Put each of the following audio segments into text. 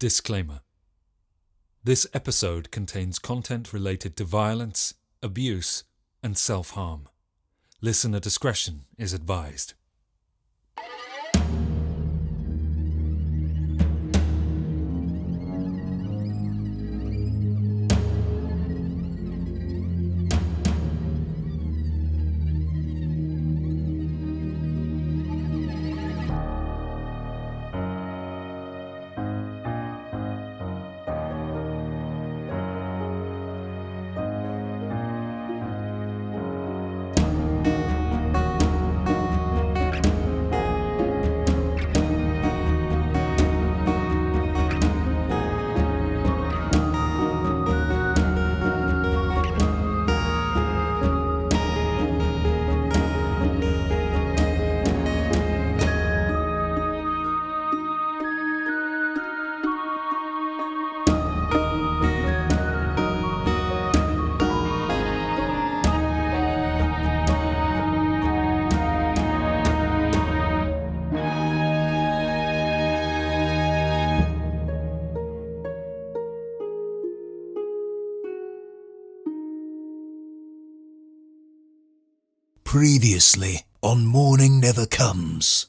Disclaimer. This episode contains content related to violence, abuse, and self-harm. Listener discretion is advised. Previously on Mourning Never Comes.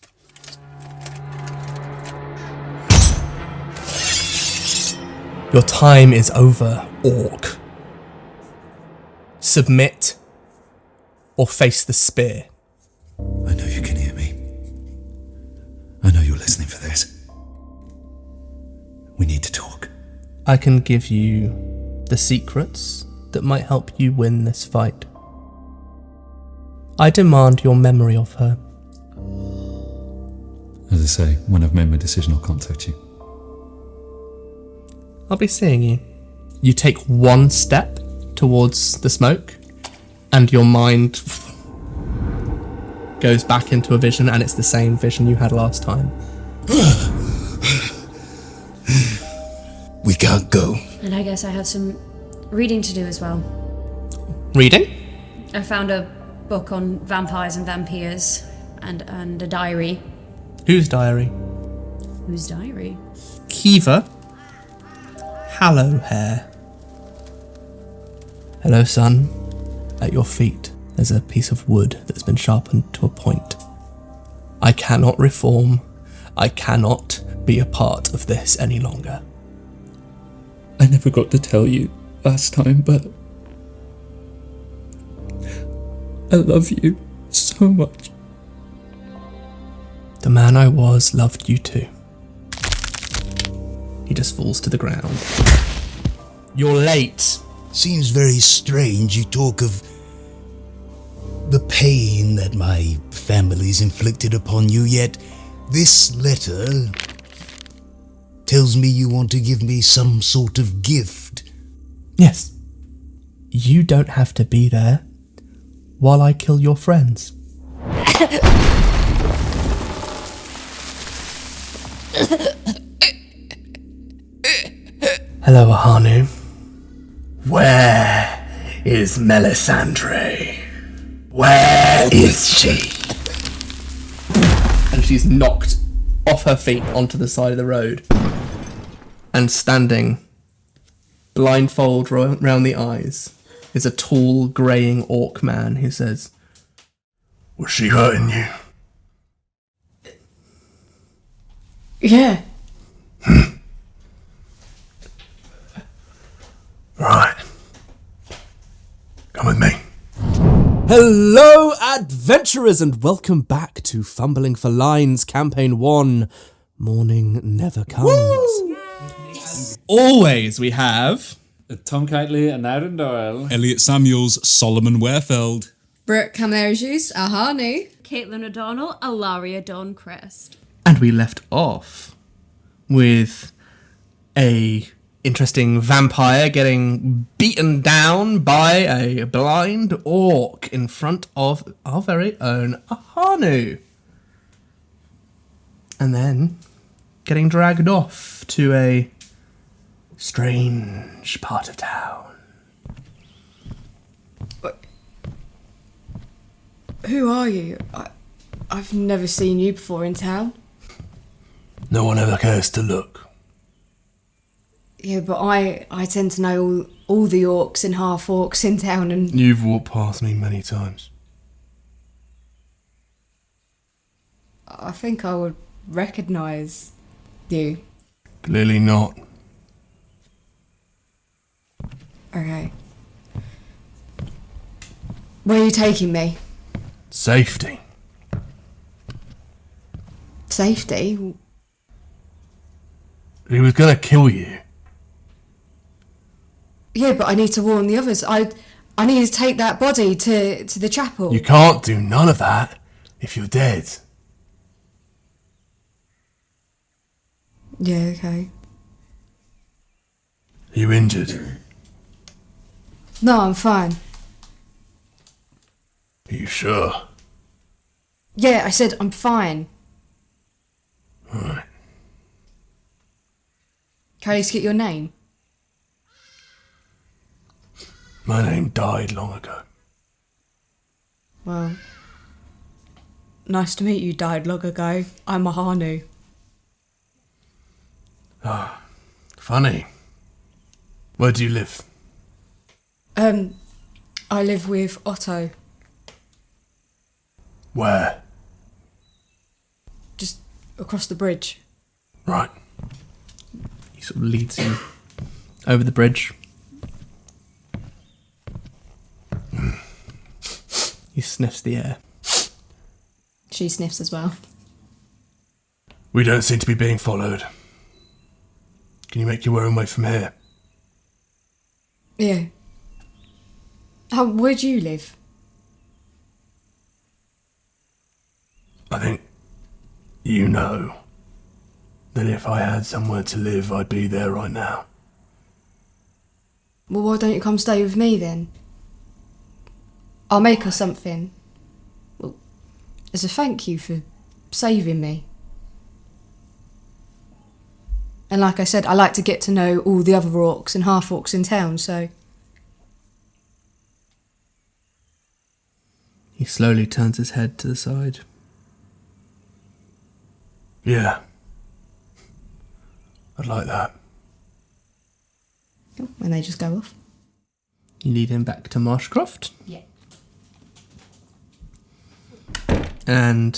Your time is over, Orc. Submit or face the spear. I know you can hear me. I know you're listening for this. We need to talk. I can give you the secrets that might help you win this fight. I demand your memory of her. As I say, when I've made my decision, I'll contact you. I'll be seeing you. You take one step towards the smoke, and your mind goes back into a vision, and it's the same vision you had last time. We can't go. And I guess I have some reading to do as well. Reading? I found a book on vampires and vampires and a diary. Whose diary? Whose diary? Kiva. Hallow-hair. Hello, son. At your feet, there's a piece of wood that's been sharpened to a point. I cannot reform. I cannot be a part of this any longer. I never got to tell you last time, but I love you so much. The man I was loved you too. He just falls to the ground. You're late. Seems very strange you talk of the pain that my family's inflicted upon you, yet this letter tells me you want to give me some sort of gift. Yes. You don't have to be there while I kill your friends. Hello, Ahanu. Where is Melisandre? Where is she? And she's knocked off her feet onto the side of the road. And standing, blindfold round the eyes, is a tall, greying orc man who says, Was she hurting you? Yeah. Right. Come with me. Hello, adventurers, and welcome back to Fumbling for Lines Campaign 1, Mourning Never Comes. Yes. Always we have Tom Kiteley, Aneurin, Doyle. Elliott Samuels, Solomon Werefeld. Brooke, Camilleri, Ahanu. Caitlin O'Donnell, Alaria, Dawncrest. And we left off with a interesting vampire getting beaten down by a blind orc in front of our very own Ahanu. And then getting dragged off to a strange part of town. Who are you? I've never seen you before in town. No one ever cares to look. Yeah, but I tend to know all the orcs and half-orcs in town, and... You've walked past me many times. I think I would recognise you. Clearly not. Okay. Where are you taking me? Safety. Safety? He was gonna kill you. Yeah, but I need to warn the others. I need to take that body to the chapel. You can't do none of that if you're dead. Yeah, okay. Are you injured? No, I'm fine. Are you sure? Yeah, I said I'm fine. Alright. Can I just get your name? My name died long ago. Well, nice to meet you, died long ago. I'm Ahanu. Funny. Where do you live? I live with Otto. Where? Just across the bridge. Right. He sort of leads you over the bridge. He sniffs the air. She sniffs as well. We don't seem to be being followed. Can you make your own way from here? Yeah. Where do you live? I think you know that if I had somewhere to live, I'd be there right now. Well, why don't you come stay with me then? I'll make us something. Well, as a thank you for saving me. And like I said, I like to get to know all the other orcs and half-orcs in town, so... He slowly turns his head to the side. Yeah. I'd like that. And they just go off. You lead him back to Marshcroft. Yeah. And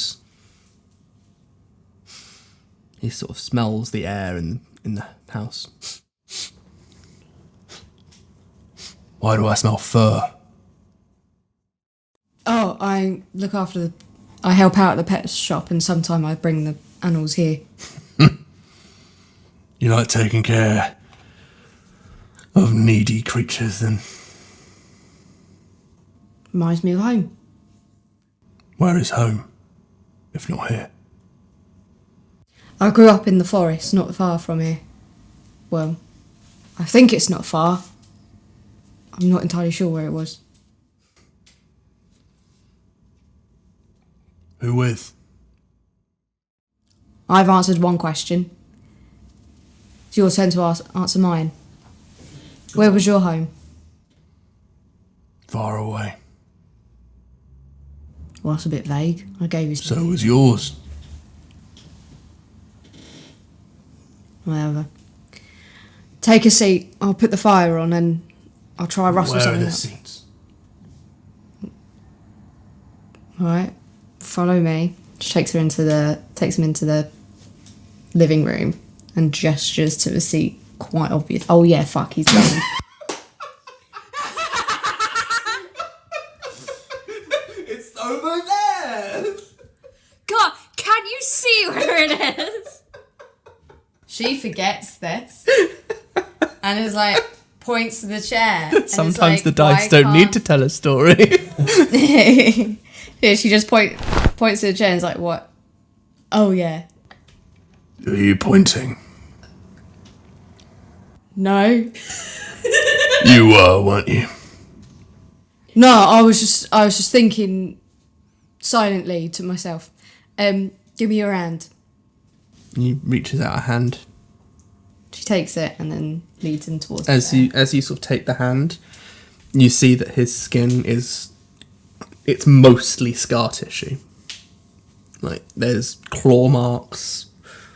he sort of smells the air in the house. Why do I smell fur? Oh, I look after I help out at the pet shop, and sometimes I bring the animals here. You like taking care of needy creatures, then? Reminds me of home. Where is home, if not here? I grew up in the forest, not far from here. Well, I think it's not far. I'm not entirely sure where it was. Who with? I've answered one question. It's your turn to answer mine. Where was your home? Far away. Well, that's a bit vague. I gave you some. So was yours. Whatever. Take a seat. I'll put the fire on and I'll try rustle Where are something the up. seats? Alright. Follow me. She takes him into the living room and gestures to the seat. Quite obvious. Oh yeah, fuck, he's done. It's over there! God, can you see where it is? She forgets this. And is like, points to the chair. And Sometimes like, the dice don't need to tell a story. Yeah, she just points to the chair and is like, what? Oh yeah. Are you pointing? No. You were, weren't you? No, I was just thinking silently to myself. Give me your hand. He reaches out a hand. She takes it and then leads him towards As the you sort of take the hand, you see that his skin it's mostly scar tissue. Like there's claw marks,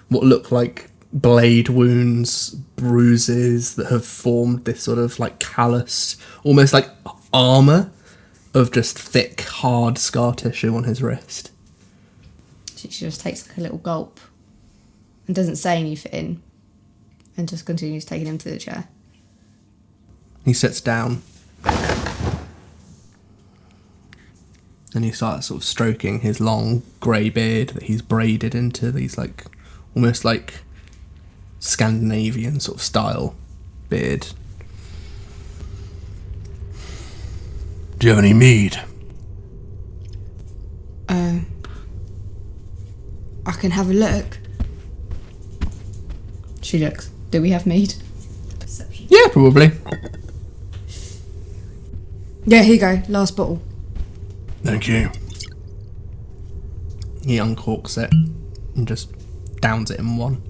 what look like blade wounds, bruises that have formed this sort of like callous, almost like armour of just thick, hard scar tissue on his wrist. She just takes like a little gulp and doesn't say anything and just continues taking him to the chair. He sits down and he starts sort of stroking his long grey beard that he's braided into these like almost like Scandinavian sort of style beard. Do you have any mead? I can have a look. She looks. Do we have mead? Perception. Yeah, probably. Yeah, here you go. Last bottle. Thank you. He uncorks it and just downs it in one.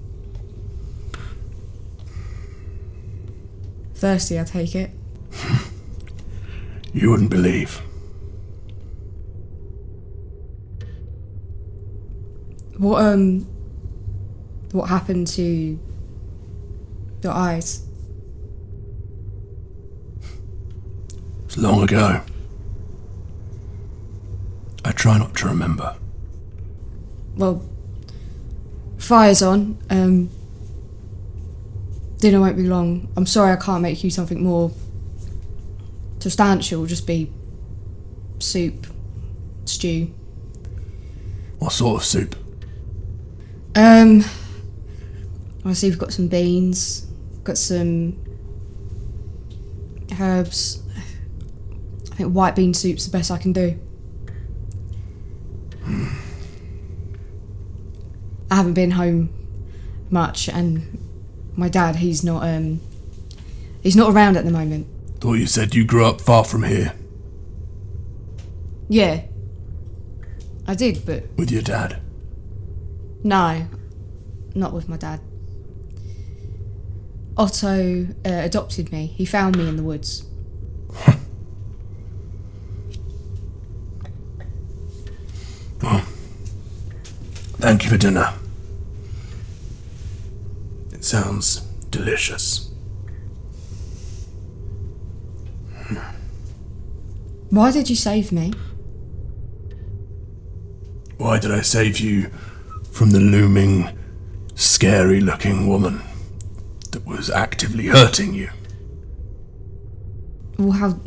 Thirsty, I take it. You wouldn't believe. What happened to your eyes? It's long ago. I try not to remember. Well, fire's on. Dinner won't be long. I'm sorry I can't make you something more substantial. It'll just be soup, stew. What sort of soup? I see we've got some beans, got some herbs. I think white bean soup's the best I can do. I haven't been home much, and my dad, he's not around at the moment. Thought you said you grew up far from here. Yeah, I did, but With your dad. no, not with my dad. Otto adopted me. He found me in the woods. Well, thank you for dinner. It sounds delicious. Why did you save me? Why did I save you from the looming, scary-looking woman that was actively hurting you? Well,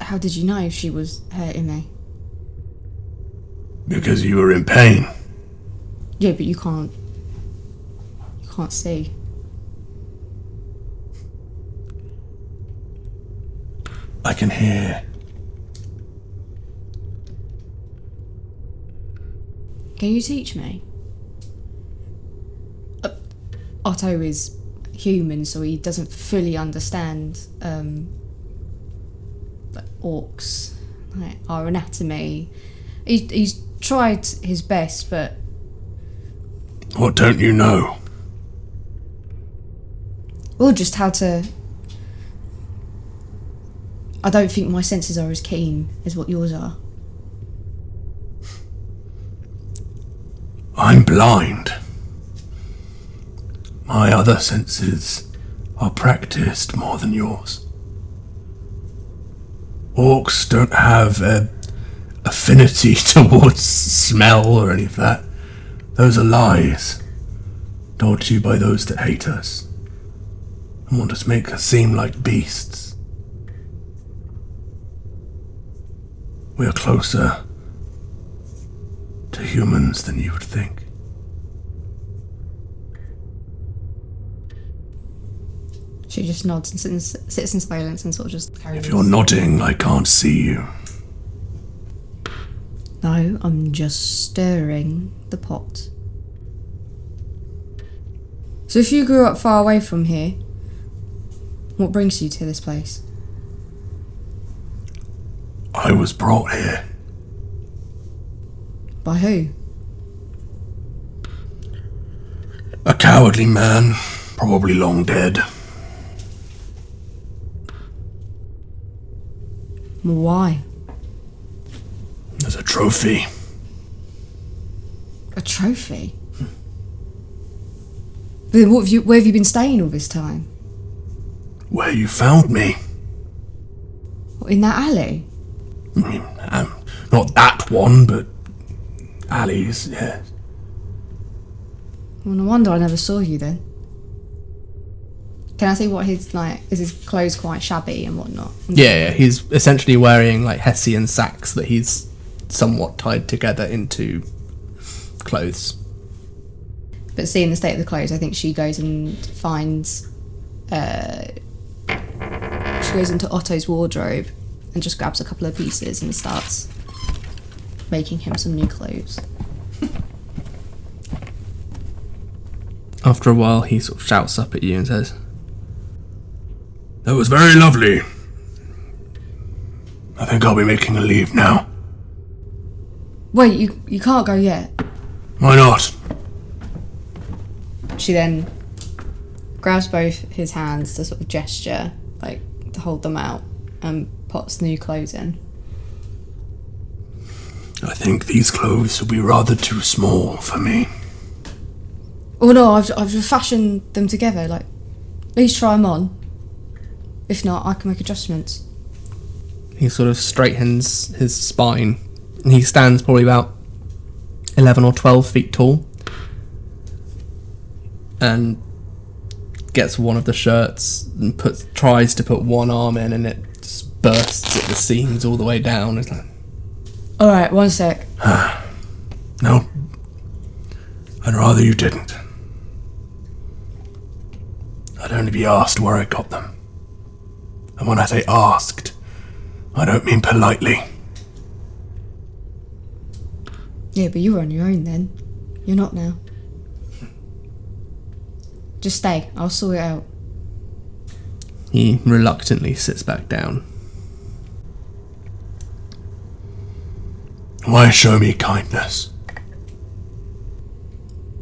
how did you know she was hurting me? Because you were in pain. Yeah, but you can't see. I can hear. Can you teach me? Otto is human, so he doesn't fully understand like orcs, like our anatomy. He's tried his best, but What don't you know? well, just how to. I don't think my senses are as keen as what yours are. I'm blind. My other senses are practiced more than yours. Orcs don't have an affinity towards smell or any of that. Those are lies, told to you by those that hate us and want to make us seem like beasts. We are closer to humans than you would think. She just nods and sits in silence and sort of just carries If you're nodding, I can't see you. No, I'm just stirring the pot. So if you grew up far away from here, what brings you to this place? I was brought here. By who? A cowardly man, probably long dead. Why? As a trophy. A trophy? Then where have you been staying all this time? Where you found me. What, in that alley? I mean, not that one, but alleys, yeah. Well, no wonder I never saw you then. Can I see what his, like, is his clothes quite shabby and whatnot? Yeah, he's essentially wearing, like, Hessian sacks that he's somewhat tied together into clothes. But seeing the state of the clothes, I think she goes and finds... she goes into Otto's wardrobe and just grabs a couple of pieces and starts making him some new clothes. After a while, he sort of shouts up at you and says, "That was very lovely. I think I'll be making a leave now." Wait, you can't go yet. Why not? She then grabs both his hands to sort of gesture, like, to hold them out, and puts new clothes in. I think these clothes will be rather too small for me. Oh no, I've fashioned them together, like, at least try them on. If not, I can make adjustments. He sort of straightens his spine, and he stands probably about 11 or 12 feet tall, and gets one of the shirts and tries to put one arm in, and it just bursts at the seams all the way down. It's like, Alright, one sec. no, I'd rather you didn't. I'd only be asked where I got them. And when I say asked, I don't mean politely. Yeah, but you were on your own then. You're not now. Just stay, I'll sort it out. He reluctantly sits back down. Why show me kindness?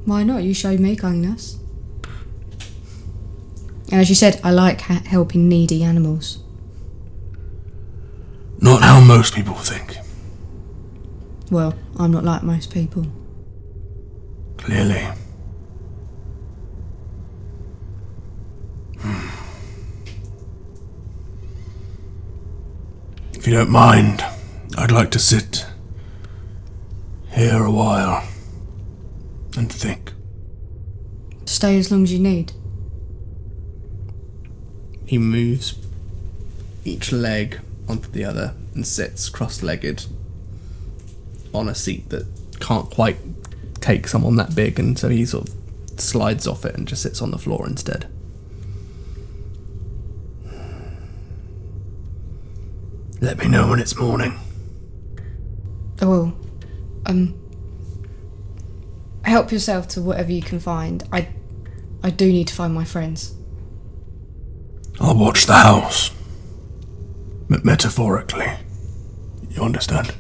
Why not? You showed me kindness. And as you said, I like helping needy animals. Not how most people think. Well, I'm not like most people. Clearly. If you don't mind, I'd like to sit here a while and think. Stay as long as you need. He moves each leg onto the other and sits cross-legged on a seat that can't quite take someone that big, and so he sort of slides off it and just sits on the floor instead. Let me know when it's morning. Oh, well, help yourself to whatever you can find. I do need to find my friends. I'll watch the house. Metaphorically. You understand?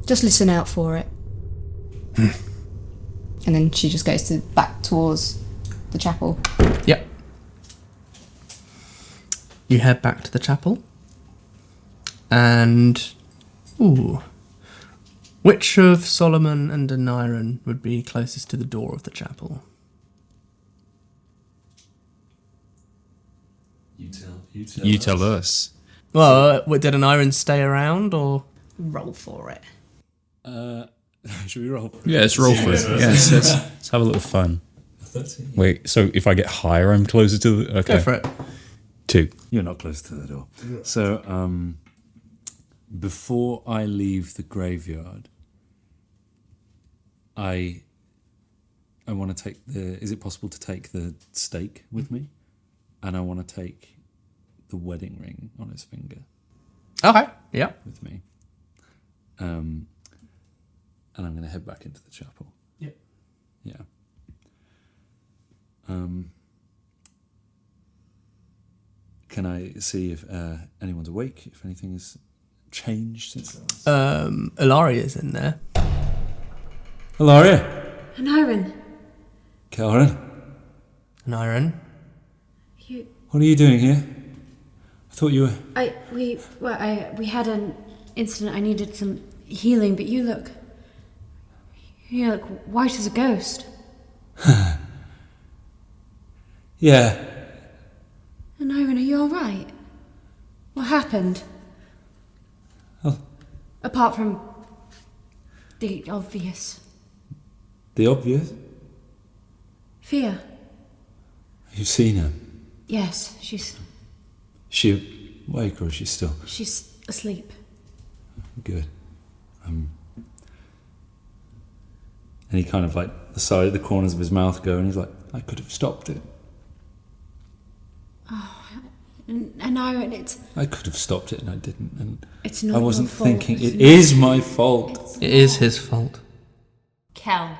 Just listen out for it. And then she just goes back towards the chapel. Yep. You head back to the chapel. And... ooh. Which of Solomon and Aneurin would be closest to the door of the chapel? You tell us. Well, did Aneurin stay around, or...? Roll for it. Should we roll? Yeah, let's roll for it. Yes, let's have a little fun. 13. Wait, so if I get higher, I'm closer to the... Okay. Go for it. 2. You're not close to the door. So, before I leave the graveyard, I want to take the... Is it possible to take the stake with me? And I want to take the wedding ring on his finger Okay, yeah. with me. And I'm going to head back into the chapel. Yep. Yeah. Can I see if anyone's awake? If anything has changed since that? Alaria's in there. Alaria. Aneurin, Karen. Aneurin. What are you doing here? I thought you were... we had an incident. I needed some healing, but you look white as a ghost. Yeah. Aneurin, are you alright? What happened? Oh. Apart from the obvious. The obvious? Fear. You've seen her? Yes, she's She awake or is she still? she's asleep. Good. And he kind of like the side of the corners of his mouth go, and he's like, I could have stopped it. Aneurin, it's I could have stopped it and I didn't. And it's not I wasn't your fault. thinking. It is my fault. It is his fault. Kel.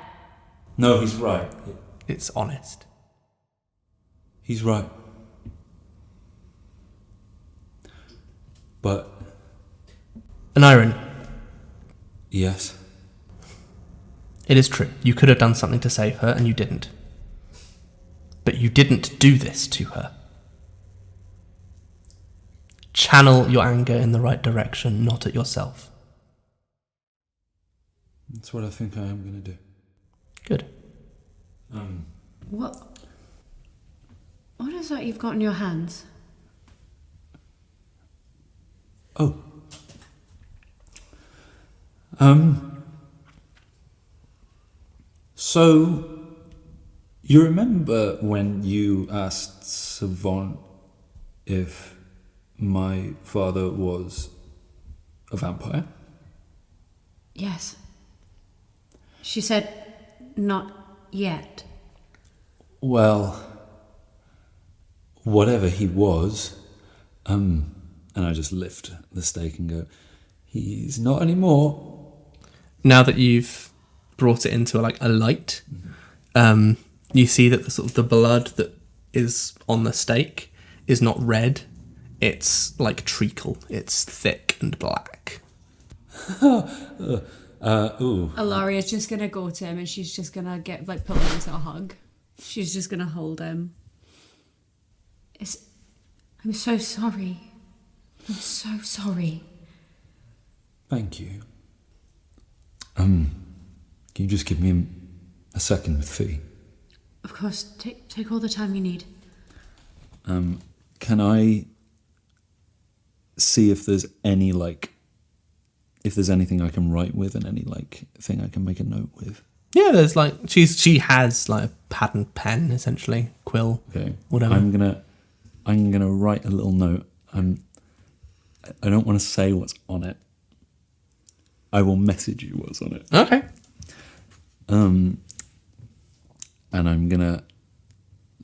No, he's right. It's honest. He's right. But Aneurin, yes, it is true. You could have done something to save her, and you didn't. But you didn't do this to her. Channel your anger in the right direction, not at yourself. that's what I think I am going to do. Good. What is that you've got in your hands? Oh. So, you remember when you asked Savant if my father was a vampire? Yes. She said, not yet. Well, whatever he was, and I just lift the stake and go, he's not anymore. Now that you've brought it into like a light, you see that the sort of the blood that is on the stake is not red. It's like treacle. It's thick and black. Ooh. Alaria's just gonna go to him and she's just gonna put him into a hug. She's just gonna hold him. I'm so sorry. I'm so sorry. Thank you. Can you just give me a second with Fee? Of course, take all the time you need. Can I see if there's any if there's anything I can write with and any thing I can make a note with? Yeah, there's she has like a pad and pen, essentially, quill. Okay. Whatever. I'm gonna write a little note. I don't want to say what's on it. I will message you what's on it. Okay. And I'm gonna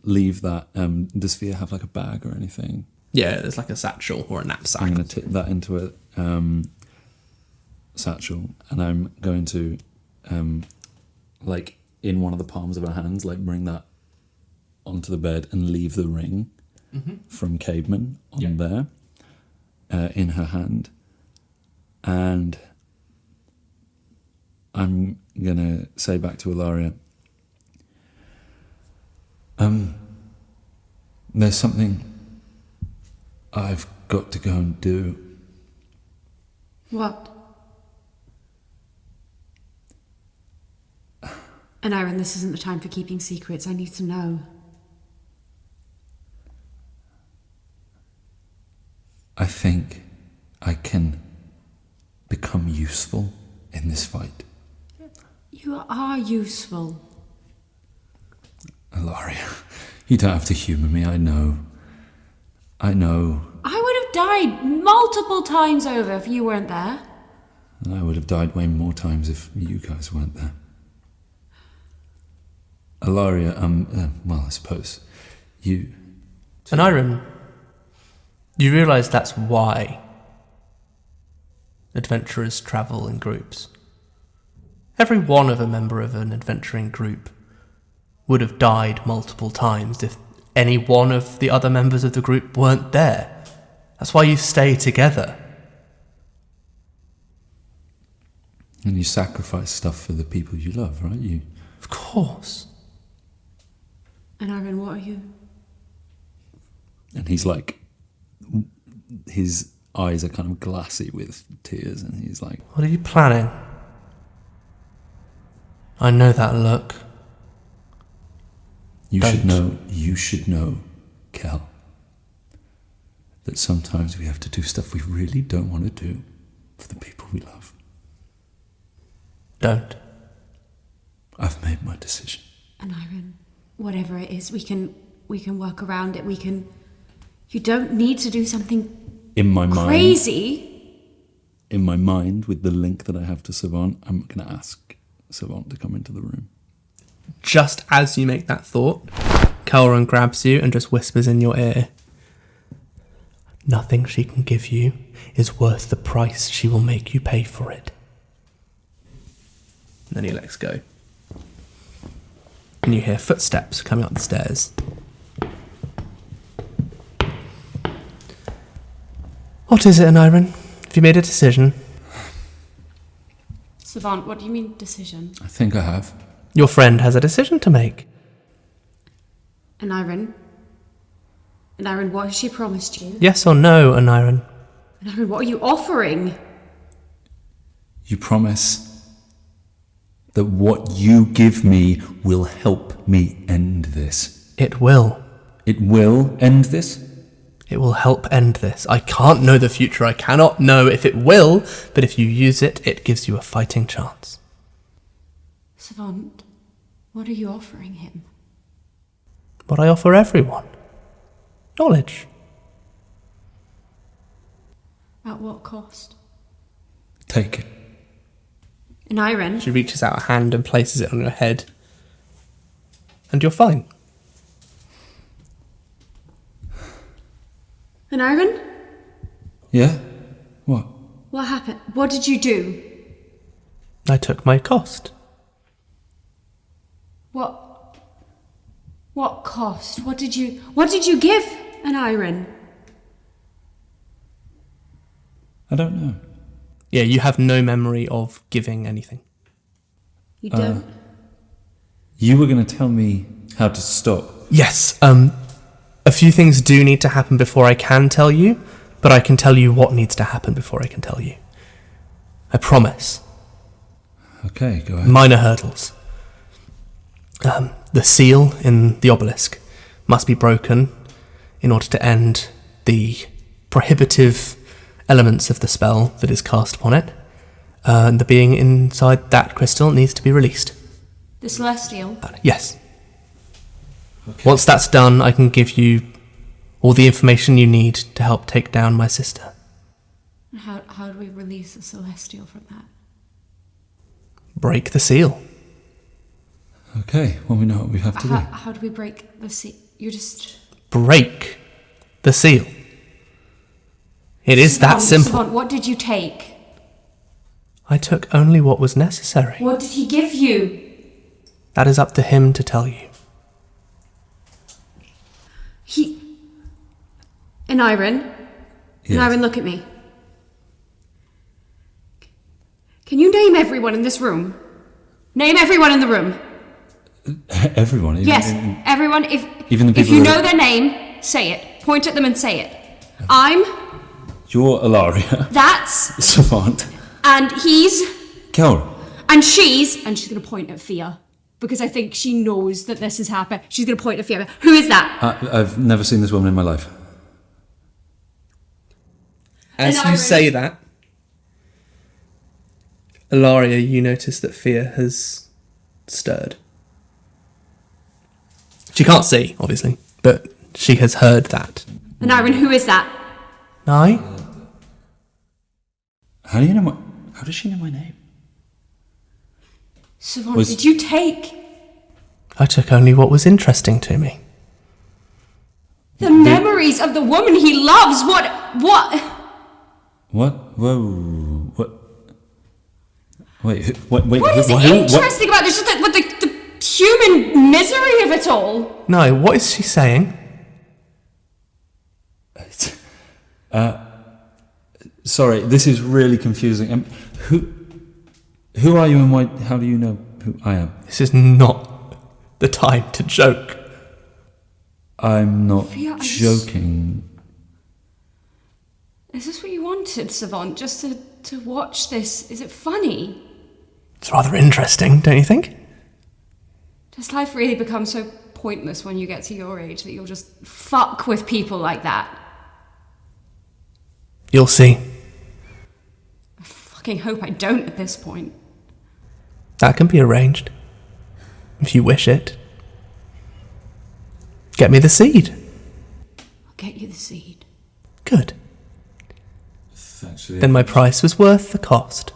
leave that. Does Fia have like a bag or anything? Yeah, there's like a satchel or a knapsack. I'm gonna tip that into a satchel, and I'm going to in one of the palms of her hands, bring that onto the bed and leave the ring from Caveman on there in her hand, and I'm gonna say back to Alaria, there's something I've got to go and do. What? Aneurin, this isn't the time for keeping secrets. I need to know. I think I can become useful in this fight. You are useful. Alaria, you don't have to humour me, I know. I would have died multiple times over if you weren't there. And I would have died way more times if you guys weren't there. Alaria, I suppose you... Aneurin, you realise that's why adventurers travel in groups. Every one of a member of an adventuring group would have died multiple times if any one of the other members of the group weren't there. That's why you stay together. And you sacrifice stuff for the people you love, right? Of course. Aneurin, what are you? And he's his eyes are kind of glassy with tears, and he's like... What are you planning? I know that look. You should know, Kel, that sometimes we have to do stuff we really don't want to do for the people we love. Don't. I've made my decision. Aneurin, whatever it is, we can work around it. You don't need to do something In my mind, crazy. in my mind, with the link that I have to Savant, I'm going to ask Savant to come into the room. Just as you make that thought, Kelran grabs you and just whispers in your ear, "Nothing she can give you is worth the price she will make you pay for it." And then he lets go. And you hear footsteps coming up the stairs. What is it, Aneurin? Have you made a decision? Savant, what do you mean decision? I think I have. Your friend has a decision to make. Aneurin, what has she promised you? Yes or no, Aneurin? Aneurin, what are you offering? You promise that what you give me will help me end this. It will. It will end this? It will help end this. I can't know the future. I cannot know if it will, but if you use it, it gives you a fighting chance. Savant, what are you offering him? What I offer everyone. Knowledge. At what cost? Take it. Aneurin, She reaches out a hand and places it on your head. And you're fine. Aneurin, Yeah? What? what happened? What did you do? I took my cost. What cost? What did you give, Aneurin? I don't know. Yeah, you have no memory of giving anything. You don't. You were going to tell me how to stop. Yes, a few things do need to happen before I can tell you, but I can tell you what needs to happen before I can tell you. I promise. Okay, go ahead. Minor hurdles. The seal in the obelisk must be broken in order to end the prohibitive elements of the spell that is cast upon it. And the being inside that crystal needs to be released. The Celestial. Yes. Okay. Once that's done, I can give you all the information you need to help take down my sister. How do we release the Celestial from that? Break the seal. Okay, well, we know what we have to do. How do we break the seal? You're just... Break the seal. It is that simple. Savant, what did you take? I took only what was necessary. What did he give you? That is up to him to tell you. Aneurin? Yes. Aneurin, look at me. Can you name everyone in this room? Name everyone in the room. Everyone? Yes, everyone. even the if people you that- know their name, say it. Point at them and say it. I'm... You're Alaria. That's... Savant. And he's... Kelran. And she's going to point at Fia. Because I think she knows that this has happened. She's going to point at Fia. Who is that? I've never seen this woman in my life. As you say that, Alaria, you notice that Fia has stirred. She can't see, obviously, but she has heard that. Aneurin, who is that? Aye? How do you know how does she know my name? Savant, did you take... I took only what was interesting to me. The memories of the woman he loves? What? What? Whoa. What? Wait. What is interesting about this? Just the human misery of it all. No, what is she saying? Sorry, this is really confusing. Who are you and why? How do you know who I am? This is not the time to joke. I'm not joking. Is this what you wanted, Savant? Just to watch this? Is it funny? It's rather interesting, don't you think? Does life really become so pointless when you get to your age, that you'll just fuck with people like that. You'll see. I fucking hope I don't at this point. That can be arranged. If you wish it. Get me the seed. I'll get you the seed. Good. Actually, Then my price was worth the cost.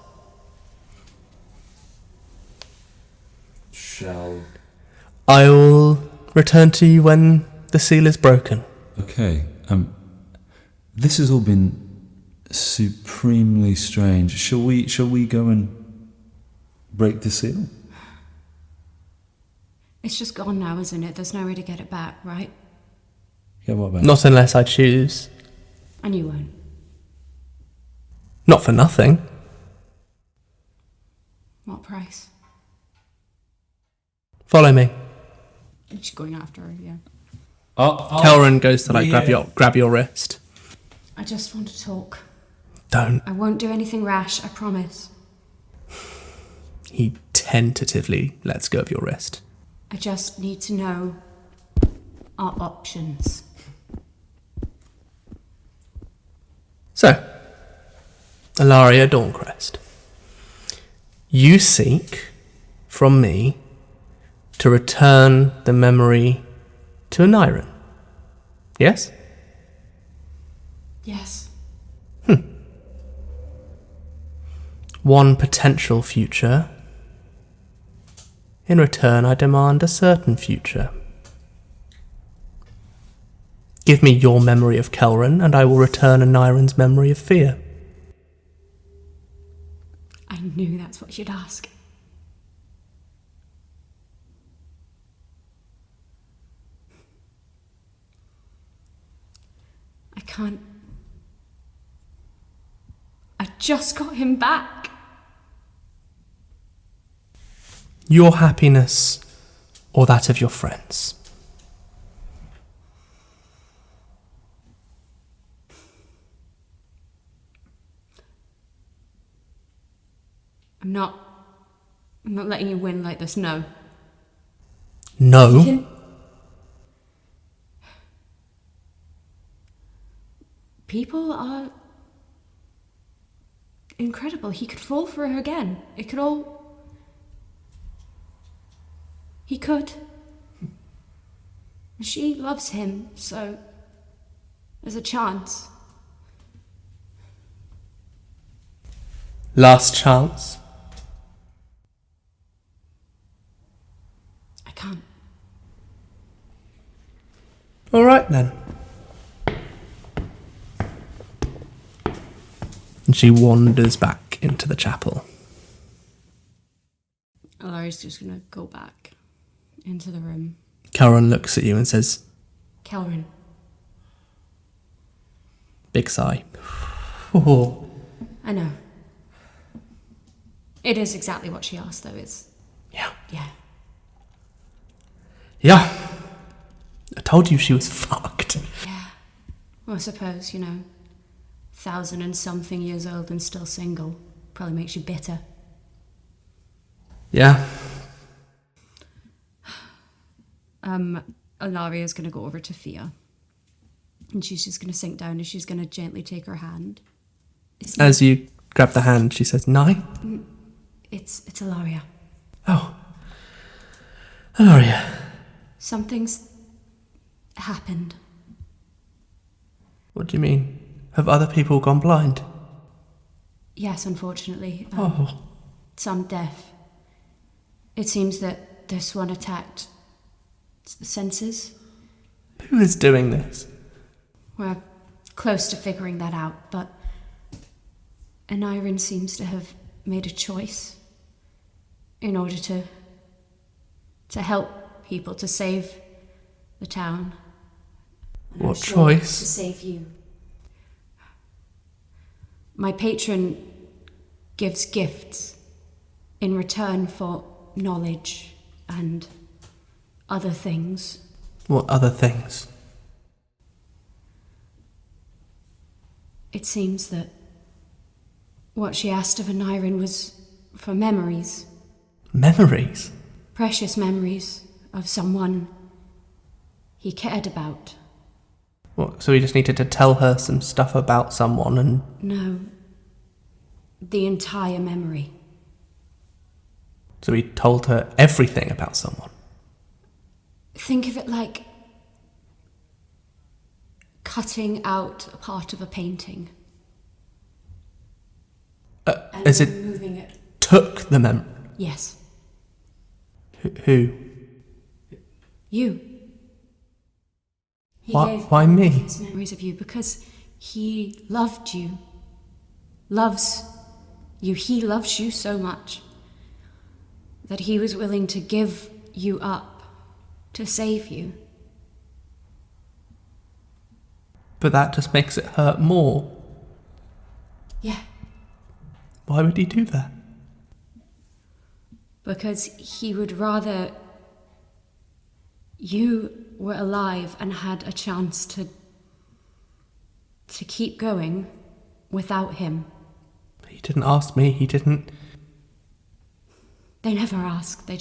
shall. I will return to you when the seal is broken. Okay. This has all been supremely strange. Shall we go and break the seal? It's just gone now, isn't it? There's no way to get it back, right? Yeah. What about? Not unless I choose. And you won't. Not for nothing. What price? Follow me. She's going after her, yeah. Kelren goes to grab your wrist. I just want to talk. Don't. I won't do anything rash, I promise. He tentatively lets go of your wrist. I just need to know our options. So, Alaria Dawncrest, you seek from me to return the memory to Aneurin. Yes? Yes. One potential future. In return, I demand a certain future. Give me your memory of Kelren, and I will return Aneurin's memory of fear. I knew that's what you'd ask. I can't. I just got him back. Your happiness or that of your friends? I'm not letting you win like this, no. No. People are incredible. He could fall for her again. It could all... He could. She loves him, so there's a chance. Last chance. I can't. All right then. And she wanders back into the chapel. Alaria's just gonna go back into the room. Kelren looks at you and says, Kelren. big sigh. Oh. I know. It is exactly what she asked, though. It's... Yeah. Yeah. Yeah. I told you she was fucked. Yeah. Well, I suppose, 1,000 and something years old and still single probably makes you bitter. Yeah. Alaria's going to go over to Fia. And she's just going to sink down and she's going to gently take her hand. As you grab the hand, she says, Nai? It's Alaria. Oh. Alaria. Something's happened. What do you mean? Have other people gone blind? Yes, unfortunately. Oh. Some deaf. It seems that this one attacked the senses. Who is doing this? We're close to figuring that out, but Aneurin seems to have made a choice in order to help people, to save the town. And What I'm sure choice? To save you. My patron gives gifts in return for knowledge and other things. What other things? It seems that what she asked of Aneurin was for memories. Memories? Precious memories of someone he cared about. What, so he just needed to tell her some stuff about someone and... No. The entire memory. So he told her everything about someone? Think of it like cutting out a part of a painting. And as it moving it. took the memory? Yes. Who? You. He Why- gave why all me? His memories of you because he loved you. Loves you. He loves you so much that he was willing to give you up to save you. But that just makes it hurt more. Yeah. Why would he do that? Because he would rather you were alive and had a chance to keep going without him. He didn't ask me, he didn't... They never ask, they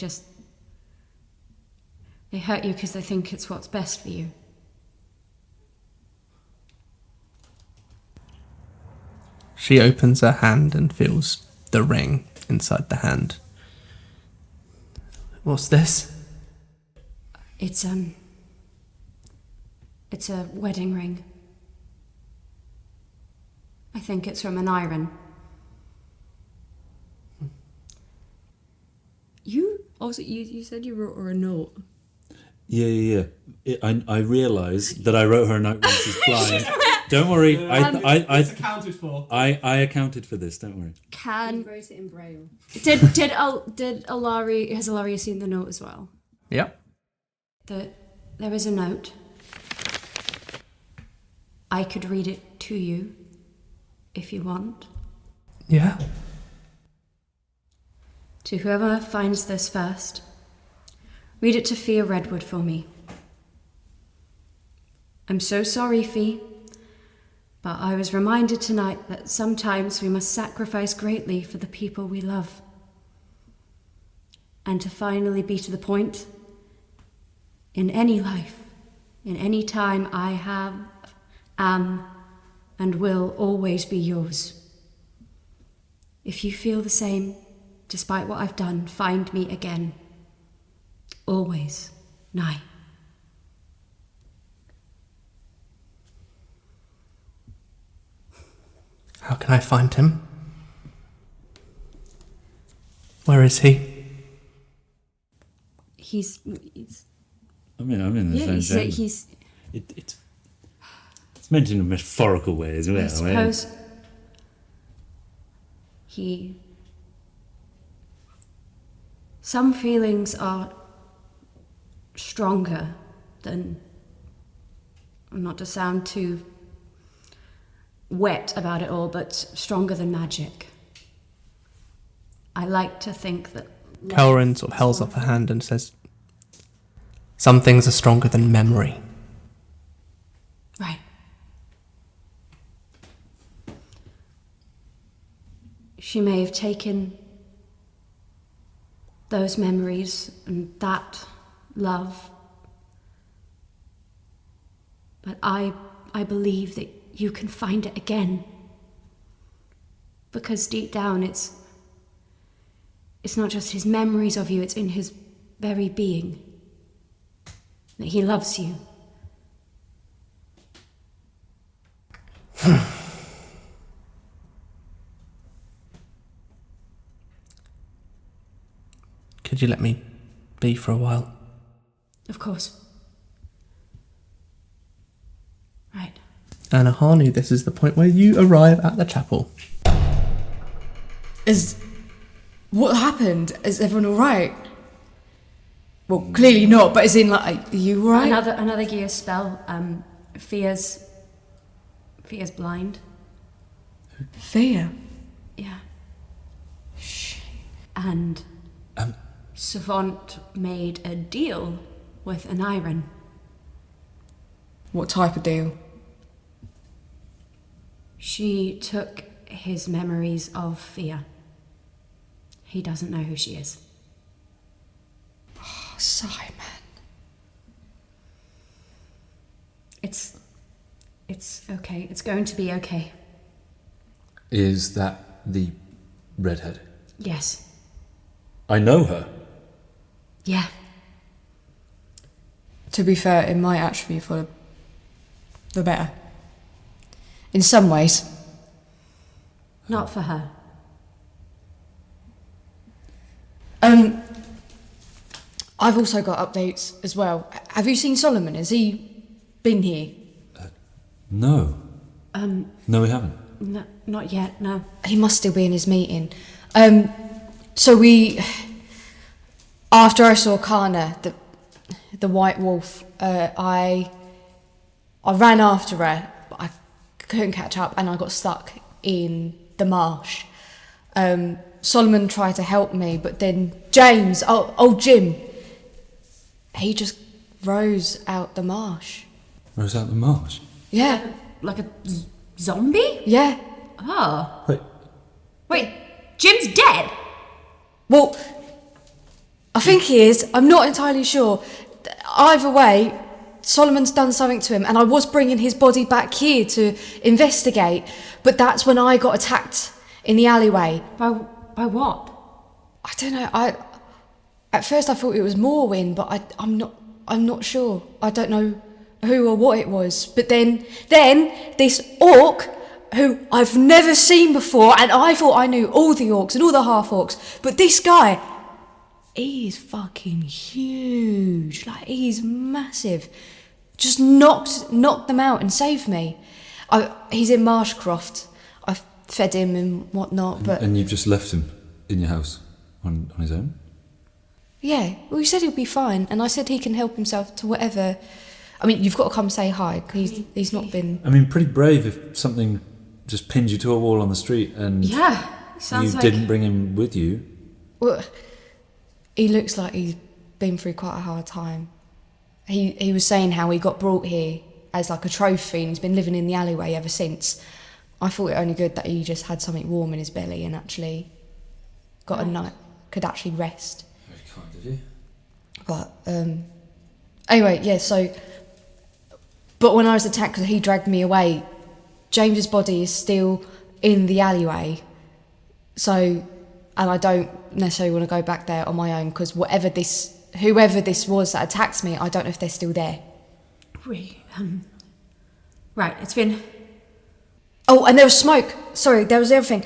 hurt you because they think it's what's best for you. She opens her hand and feels the ring inside the hand. What's this? It's a wedding ring. I think it's from Aneurin. You said you wrote her a note. Yeah. I realised that I wrote her a note when she's blind. Don't worry. I accounted for. I accounted for this. Don't worry. Can wrote it in Braille. did Alaria has Alaria seen the note as well? Yep. There is a note. I could read it to you if you want. Yeah. To whoever finds this first, read it to Fia Redwood for me. I'm so sorry, Fee, but I was reminded tonight that sometimes we must sacrifice greatly for the people we love. And to finally be to the point, in any life, in any time, I have, am, and will always be yours. If you feel the same, despite what I've done, find me again. Always, nigh. How can I find him? Where is he? He's I'm in the same chamber. he's It's meant in a metaphorical way as well. I suppose some feelings are stronger than, not to sound too wet about it all, but stronger than magic. I like to think that Kelrin sort of held up her hand and says, some things are stronger than memory. Right. She may have taken those memories and that love, but I believe that you can find it again, because deep down it's not just his memories of you, it's in his very being that he loves you. Could you let me be for a while? Of course. Right. And Ahanu, this is the point where you arrive at the chapel. What happened? Is everyone alright? Well, clearly not, but as in, like, are you alright? Another gear spell. Fia's blind. Fia. Yeah. And Savant made a deal with Aneurin. What type of deal? She took his memories of Fia. He doesn't know who she is. Oh, Simon. It's okay. It's going to be okay. Is that the redhead? Yes. I know her. Yeah. To be fair, it might actually be for the better. In some ways. Not for her. I've also got updates as well. Have you seen Solomon? Has he been here? No. No, we haven't. No, not yet, no. He must still be in his meeting. After I saw Kana, the white wolf, I ran after her, but I couldn't catch up, and I got stuck in the marsh. Solomon tried to help me, but then James, old Jim, he just rose out the marsh. Rose out the marsh? Yeah. Like a zombie? Yeah. Oh. Wait, Jim's dead? Well, I think he is. I'm not entirely sure. Either way, Solomon's done something to him, and I was bringing his body back here to investigate, but that's when I got attacked in the alleyway. By what? I don't know. At first I thought it was Morwin, but I'm not sure. I don't know who or what it was. But then this orc who I've never seen before, and I thought I knew all the orcs and all the half orcs, but this guy, he's fucking huge. Like, he's massive. Just knocked them out and saved me. He's in Marshcroft. I've fed him and whatnot, but... And you've just left him in your house on his own? Yeah, well, he said he'll be fine, and I said he can help himself to whatever... I mean, you've got to come say hi, because he's not been... I mean, pretty brave if something just pinned you to a wall on the street and Yeah, sounds you like... didn't bring him with you. Well, he looks like he's been through quite a hard time. He was saying how he got brought here as like a trophy, and he's been living in the alleyway ever since. I thought it only good that he just had something warm in his belly and actually got a night, could actually rest. Very kind of you. But, anyway, yeah, so... But when I was attacked, because he dragged me away, James's body is still in the alleyway. So, and I don't necessarily want to go back there on my own, because whoever this was that attacked me, I don't know if they're still there. Right, it's been... Oh, and there was smoke. Sorry, there was everything.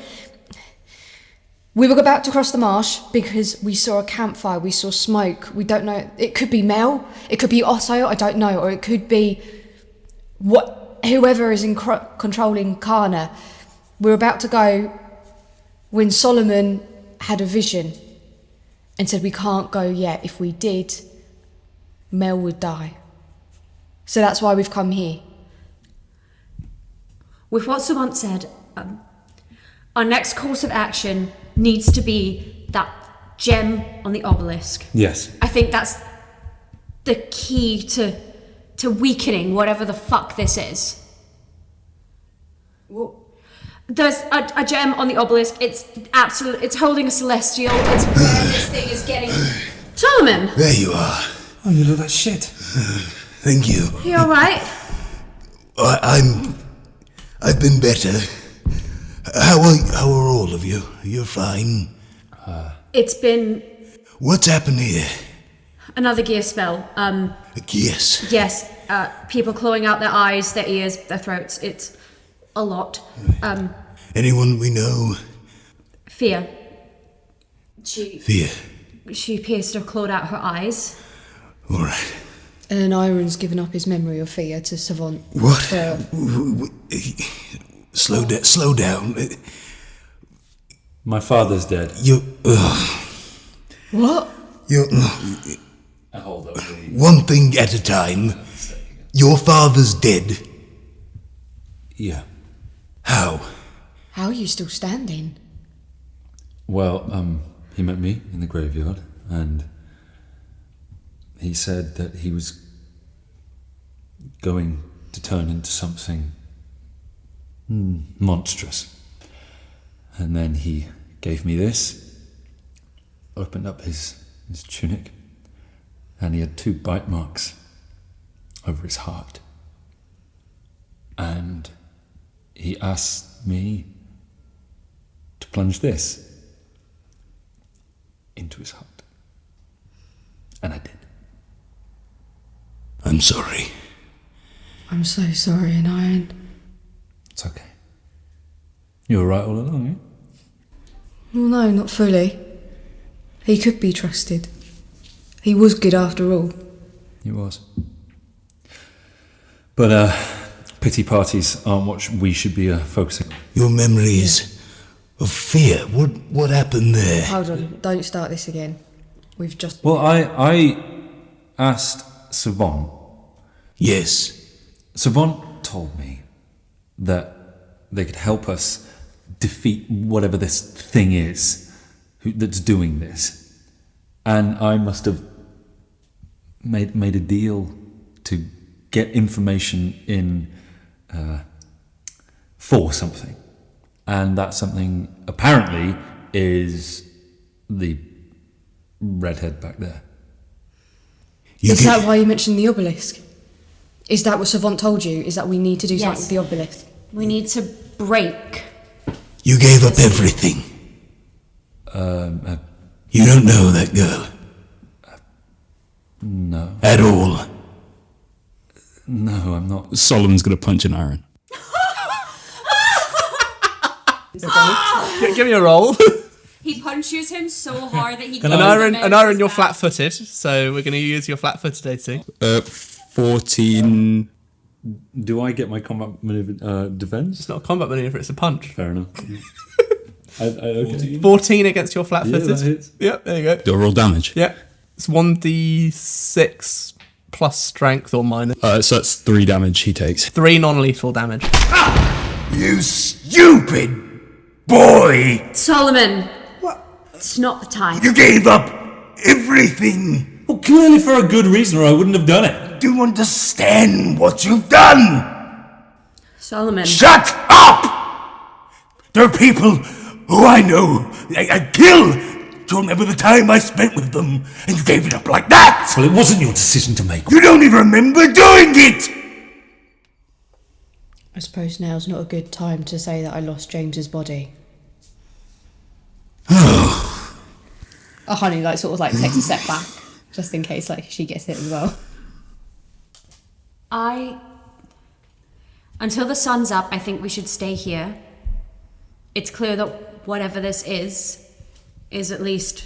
We were about to cross the marsh because we saw a campfire, we saw smoke. We don't know. It could be Mel, it could be Otto, I don't know. Or it could be whoever is controlling Kana. We were about to go when Solomon had a vision and said we can't go yet. If we did, Mel would die. So that's why we've come here. With what Savant said, our next course of action needs to be that gem on the obelisk. Yes. I think that's the key to weakening whatever the fuck this is. Well, there's a gem on the obelisk. It's holding a celestial. It's where this thing is getting... Solomon! There you are. Oh, you look like shit. Thank you. You alright? I've been better. How are all of you? You're fine? It's been... What's happened here? Another gear spell. Yes. Yes, people clawing out their eyes, their ears, their throats. It's a lot. Anyone we know? Fear. Fear. She appears to have clawed out her eyes. All right. And Aneurin's given up his memory of Fear to Savant. What? Slow down. My father's dead. What? Hold up. One thing at a time. Your father's dead. Yeah. How? How are you still standing? Well, he met me in the graveyard, and he said that he was going to turn into something monstrous. And then he gave me this, opened up his tunic, and he had 2 bite marks over his heart. And he asked me to plunge this into his heart. And I did. I'm sorry. I'm so sorry, Aneurin. It's okay. You were right all along, eh? Well, no, not fully. He could be trusted. He was good after all. He was. But pity parties aren't what we should be focusing on. Your memories of fear. What happened there? Hold on, don't start this again. We've just... Well, I asked Savon. Yes. Savon told me that they could help us defeat whatever this thing is that's doing this. And I must have made a deal to get information in for something. And that something apparently is the redhead back there. Is that why you mentioned the obelisk? Is that what Savant told you? Is that we need to do something with the obelisk? We need to break. You gave up everything. You don't know that girl? No. At all? No, I'm not. Solomon's going to punch Aneurin. Give me a roll. He punches him so hard that he goes Aneurin, you're flat-footed, so we're going to use your flat-footed AC. 14. Do I get my combat maneuver defense? It's not a combat maneuver, it's a punch. Fair enough. Okay. 14 against your flat-footed. Yeah, that hits. Yep, there you go. Do I roll damage? Yeah. It's 1d6 plus strength or minus. So that's 3 damage he takes. 3 non-lethal damage. You stupid boy! Solomon! What? It's not the time. You gave up everything! Well, clearly for a good reason, or I wouldn't have done it. Do you understand what you've done? Solomon. Shut up! There are people who I know I killed. Do you remember the time I spent with them and you gave it up like that? Well, it wasn't your decision to make. You don't even remember doing it! I suppose now's not a good time to say that I lost James's body. Ahanu sort of takes a step back, just in case she gets it as well. Until the sun's up, I think we should stay here. It's clear that whatever this is at least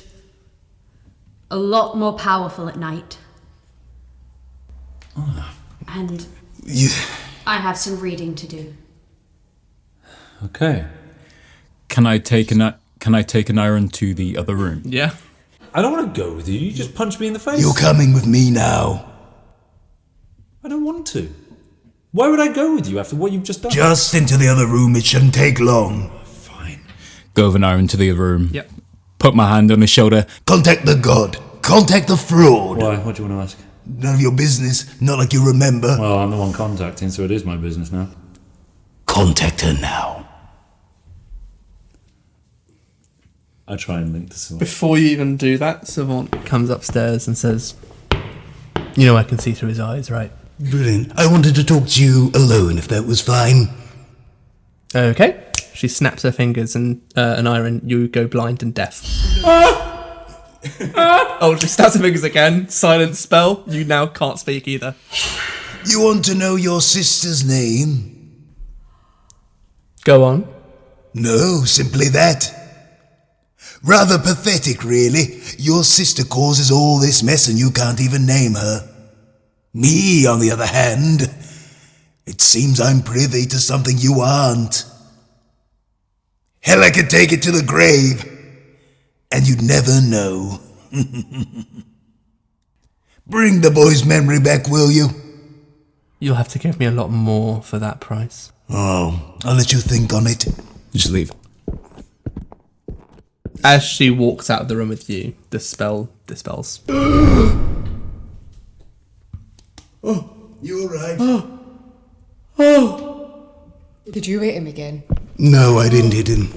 a lot more powerful at night. And I have some reading to do. Okay. Can I take Aneurin to the other room? Yeah. I don't want to go with you. You just punch me in the face. You're coming with me now. I don't want to. Why would I go with you after what you've just done? Just into the other room. It shouldn't take long. Fine. Go with Aneurin to the other room. Yep. Put my hand on his shoulder. Contact the god. Contact the fraud. Why? What do you want to ask? None of your business. Not like you remember. Well, I'm the one contacting, so it is my business now. Contact her now. I try and link to someone. Before you even do that, Savant comes upstairs and says, "You know I can see through his eyes, right?" Brilliant. I wanted to talk to you alone, if that was fine. Okay. She snaps her fingers and Aneurin, you go blind and deaf. Oh, she snaps her fingers again. Silent spell. You now can't speak either. You want to know your sister's name? Go on. No, simply that. Rather pathetic, really. Your sister causes all this mess and you can't even name her. Me, on the other hand, it seems I'm privy to something you aren't. Hell, I could take it to the grave, and you'd never know. Bring the boy's memory back, will you? You'll have to give me a lot more for that price. Oh, I'll let you think on it. Just leave. As she walks out of the room with you, the spell dispels. Oh, you alright? Did you hit him again? No, I didn't hit him.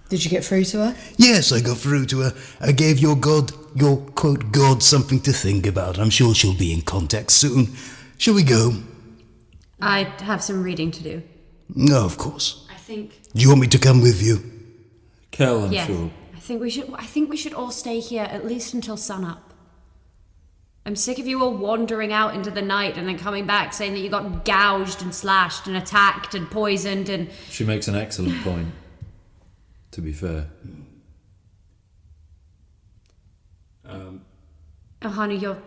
Did you get through to her? Yes, I got through to her. I gave your quote, God something to think about. I'm sure she'll be in contact soon. Shall we go? I have some reading to do. No, of course. I think. Do you want me to come with you? Kel, I'm Yes. sure. I think we should all stay here at least until sunup. I'm sick of you all wandering out into the night and then coming back saying that you got gouged and slashed and attacked and poisoned and... She makes an excellent point, to be fair. Ahanu, your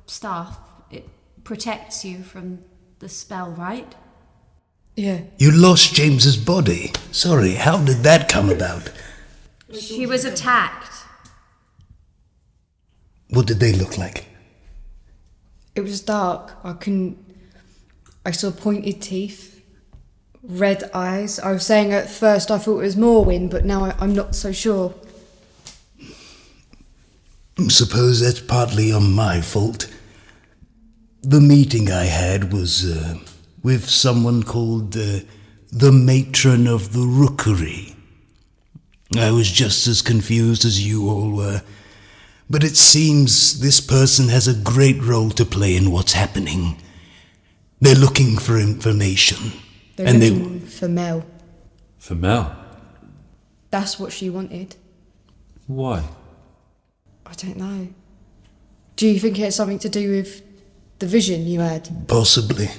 staff, it protects you from the spell, right? Yeah. You lost James's body. Sorry, how did that come about? She was attacked. What did they look like? It was dark. I saw pointed teeth, red eyes. I was saying at first I thought it was Morwin, but now I'm not so sure. Suppose that's partly on my fault. The meeting I had was with someone called the matron of the rookery. I was just as confused as you all were. But it seems this person has a great role to play in what's happening. They're looking for information. They're looking for Mel. For Mel? That's what she wanted. Why? I don't know. Do you think it has something to do with the vision you had? Possibly.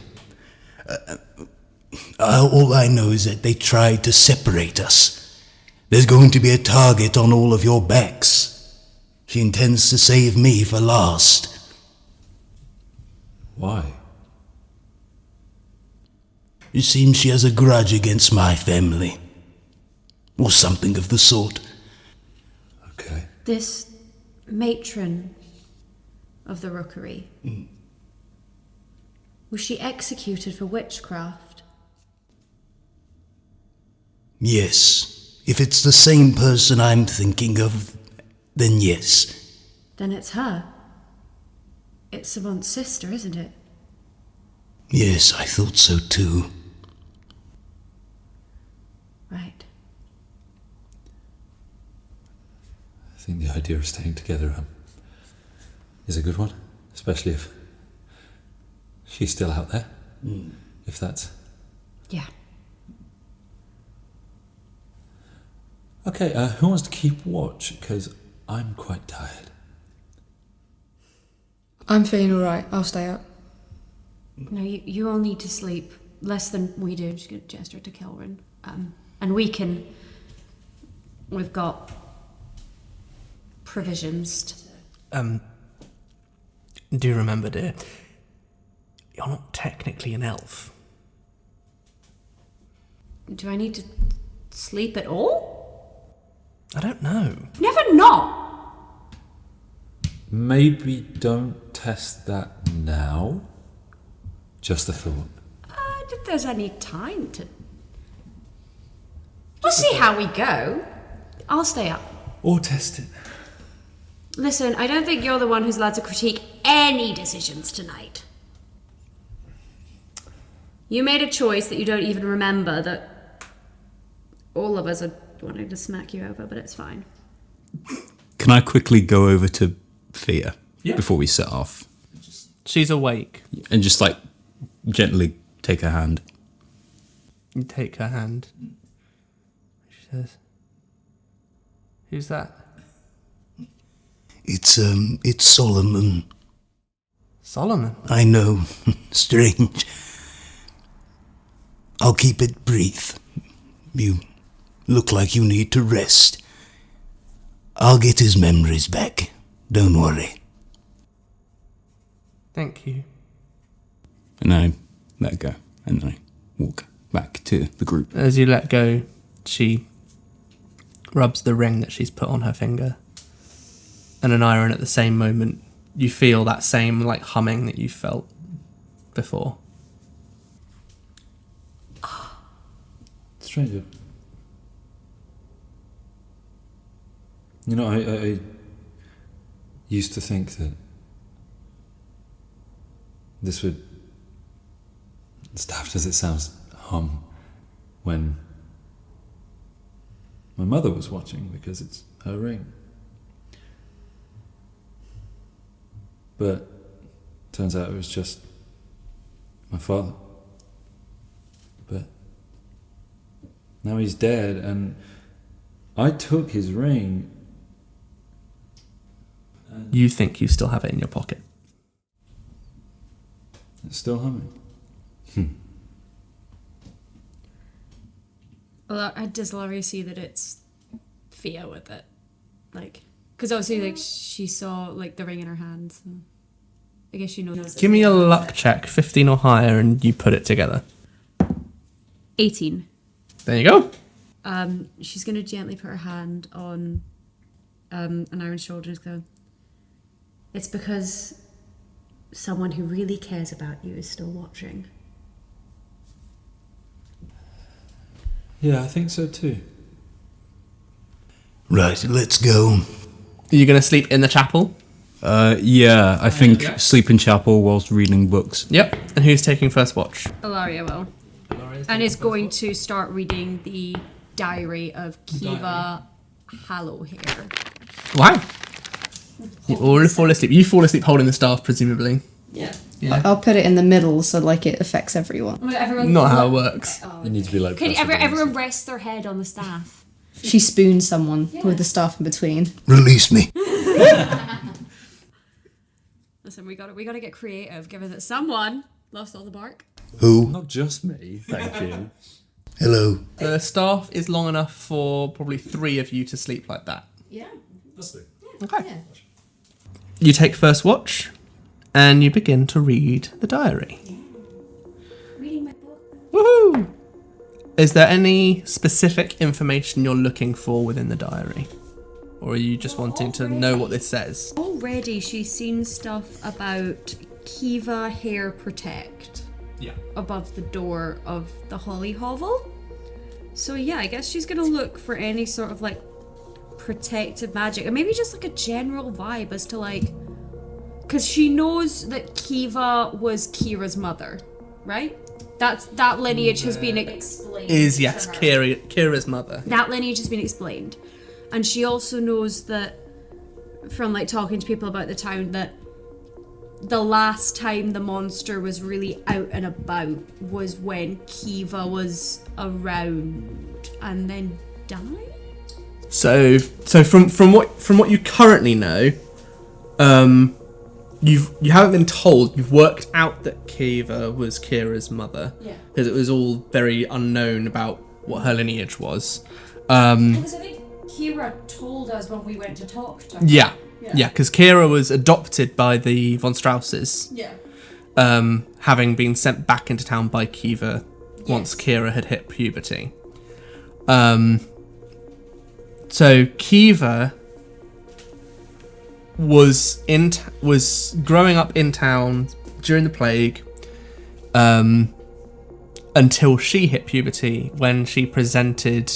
All I know is that they tried to separate us. There's going to be a target on all of your backs. She intends to save me for last. Why? It seems she has a grudge against my family. Or something of the sort. Okay. This matron of the rookery, was she executed for witchcraft? Yes. If it's the same person I'm thinking of, then yes. Then it's her. It's Savant's sister, isn't it? Yes, I thought so too. Right. I think the idea of staying together is a good one, especially if she's still out there. If that's... Yeah. Okay, who wants to keep watch? Because I'm quite tired. I'm feeling alright. I'll stay up. No, you all need to sleep less than we do. Just gonna gesture to Kelrin. And we've got provisions. Do remember, dear, you're not technically an elf. Do I need to sleep at all? I don't know. Never not! Maybe don't test that now. Just a thought. If there's any time to... We'll see how we go. I'll stay up. Or test it. Listen, I don't think you're the one who's allowed to critique any decisions tonight. You made a choice that you don't even remember, that all of us are wanting to smack you over, but it's fine. Can I quickly go over to Thea Yeah. before we set off? She's awake. And just like gently take her hand. You take her hand. She says, "Who's that?" It's Solomon. Solomon. I know, strange. I'll keep it brief. You look like you need to rest. I'll get his memories back. Don't worry. Thank you. And I let go. And I walk back to the group. As you let go, she rubs the ring that she's put on her finger. And Aneurin, at the same moment, you feel that same like humming that you felt before. Stranger. You know, I used to think that this would, as daft as it sounds, hum when my mother was watching, because it's her ring. But turns out it was just my father. But now he's dead, and I took his ring. You think you still have it in your pocket. It's still humming. Well, does Alaria see that it's Fia with it? Like, because obviously, like, she saw, like, the ring in her hand, so I guess she knows. Give me a luck check, 15 or higher, and you put it together. 18. There you go. She's going to gently put her hand on Aneurin's shoulder and go, it's because someone who really cares about you is still watching. Yeah, I think so too. Right, let's go. Are you going to sleep in the chapel? Yeah, I think sleep in chapel whilst reading books. Yep. And who's taking first watch? Alaria will. And is going to start reading the diary of Kiva Hallow-hair. Wow. You all fall asleep. You fall asleep holding the staff, presumably. Yeah. I'll put it in the middle so like it affects everyone. Not how it works. You need to be like. Could everyone rest their head on the staff? She spoons someone with the staff in between. Release me. Listen, we got to get creative, given that someone lost all the bark. Who? Not just me, thank you. Hello. The staff is long enough for probably 3 of you to sleep like that. Yeah. Okay. Yeah. You take first watch, and you begin to read the diary. Yeah. Reading my book. Woohoo! Is there any specific information you're looking for within the diary? Or are you just wanting to know what this says? Already she's seen stuff about Kiva Hair Protect. Yeah. Above the door of the Holly Hovel. So yeah, I guess she's gonna look for any sort of like protective magic, and maybe just like a general vibe as to like, because she knows that Kiva was Kira's mother, right? That lineage has been explained. Yes, Kira's mother. That lineage has been explained, and she also knows that from like talking to people about the town that the last time the monster was really out and about was when Kiva was around and then died. So from what you currently know, you haven't been told. You've worked out that Kiva was Kira's mother. Yeah. Because it was all very unknown about what her lineage was. Because I think Kira told us when we went to talk to her. Yeah. Yeah, because Kira was adopted by the von Strausses. Yeah. Having been sent back into town by Kiva once Kira had hit puberty. So Kiva was growing up in town during the plague, until she hit puberty when she presented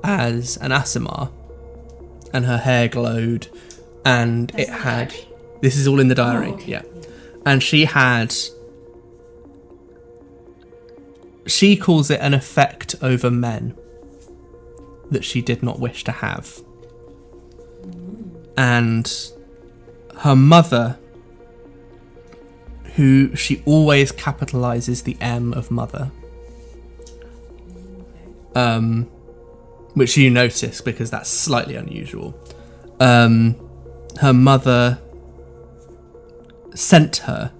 as an Aasimar, and her hair glowed, and it had. This is all in the diary, yeah. And she calls it an effect over men that she did not wish to have. And her mother, who she always capitalizes the M of mother, which you notice because that's slightly unusual. Her mother sent her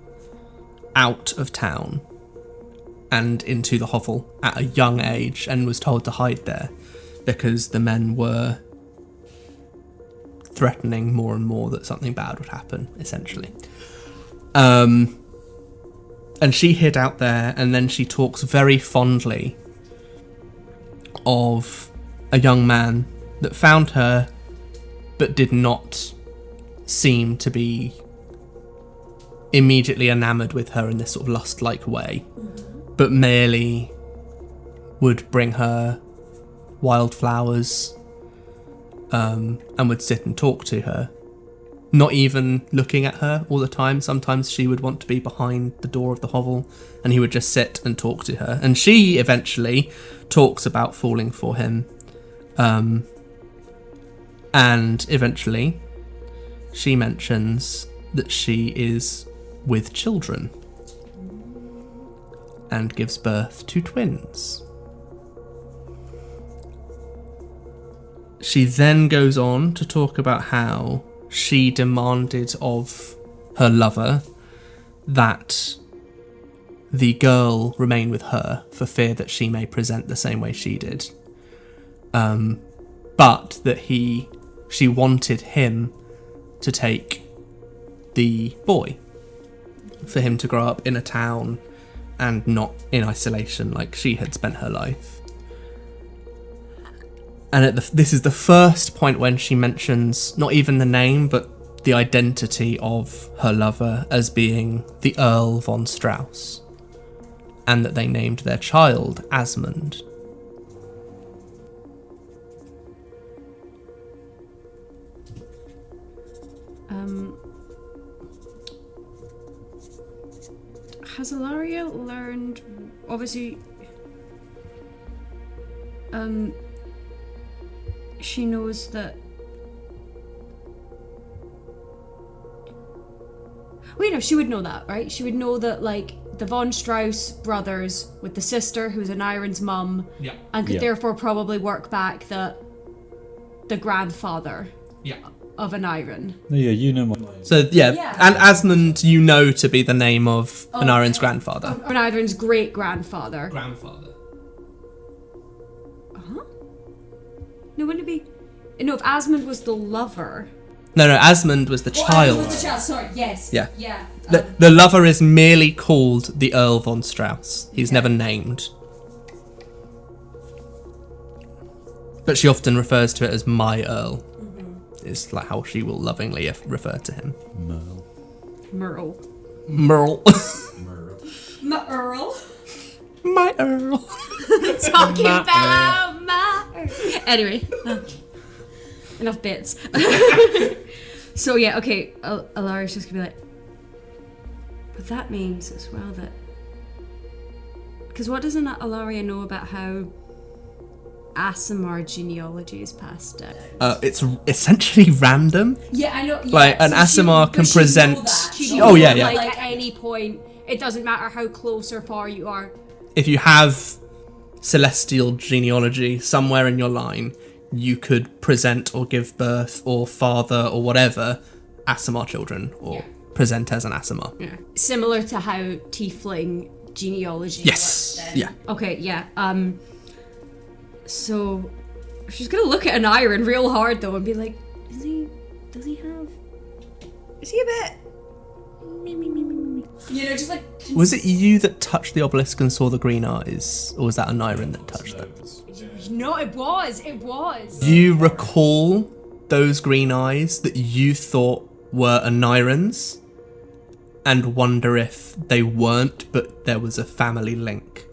out of town and into the hovel at a young age and was told to hide there because the men were threatening more and more that something bad would happen, essentially. And she hid out there, and then she talks very fondly of a young man that found her but did not seem to be immediately enamoured with her in this sort of lust-like way, but merely would bring her wildflowers, and would sit and talk to her, not even looking at her all the time. Sometimes she would want to be behind the door of the hovel, and he would just sit and talk to her. And she eventually talks about falling for him, and eventually she mentions that she is with children. and gives birth to twins. She then goes on to talk about how she demanded of her lover that the girl remain with her for fear that she may present the same way she did. But that she wanted him to take the boy, for him to grow up in a town and not in isolation like she had spent her life. And this is the first point when she mentions not even the name, but the identity of her lover as being the Earl von Strauss, and that they named their child Asmund. Has Alaria learned, obviously, she knows that... Wait, no, she would know that, right? She would know that, like, the von Strauss brothers with the sister, who's Aneurin's mum, and could therefore probably work back that the grandfather of Aneurin. Yeah, you know my... So, and Asmund you know to be the name of Aneurin's grandfather. Aneurin's great-grandfather. Grandfather. No, wouldn't it be... No, if Asmund was the lover... No, Asmund was the child. Asmund was the child, sorry, yes. Yeah. Yeah. The lover is merely called the Earl von Strauss. He's never named. But she often refers to it as my Earl. Is like how she will lovingly refer to him. Merle. My Earl. Talking about my Earl. Anyway. Enough bits. So yeah, okay, Alaria's just gonna be like, but that means as well that... Because what doesn't Alaria know about how Aasimar genealogy is passed down? It's essentially random. Yeah, I know. Yeah. Like, an Aasimar can present... Like, at any point, it doesn't matter how close or far you are. If you have celestial genealogy somewhere in your line, you could present or give birth or father or whatever Aasimar children, or present as an Aasimar. Yeah. Similar to how tiefling genealogy works then. Yeah. Okay, yeah. So she's gonna look at Aneurin real hard though and be like, is he a bit... You know, just like... Was it you that touched the obelisk and saw the green eyes? Or was that Aneurin that touched them? No, it was. You recall those green eyes that you thought were Aneurin's, and wonder if they weren't, but there was a family link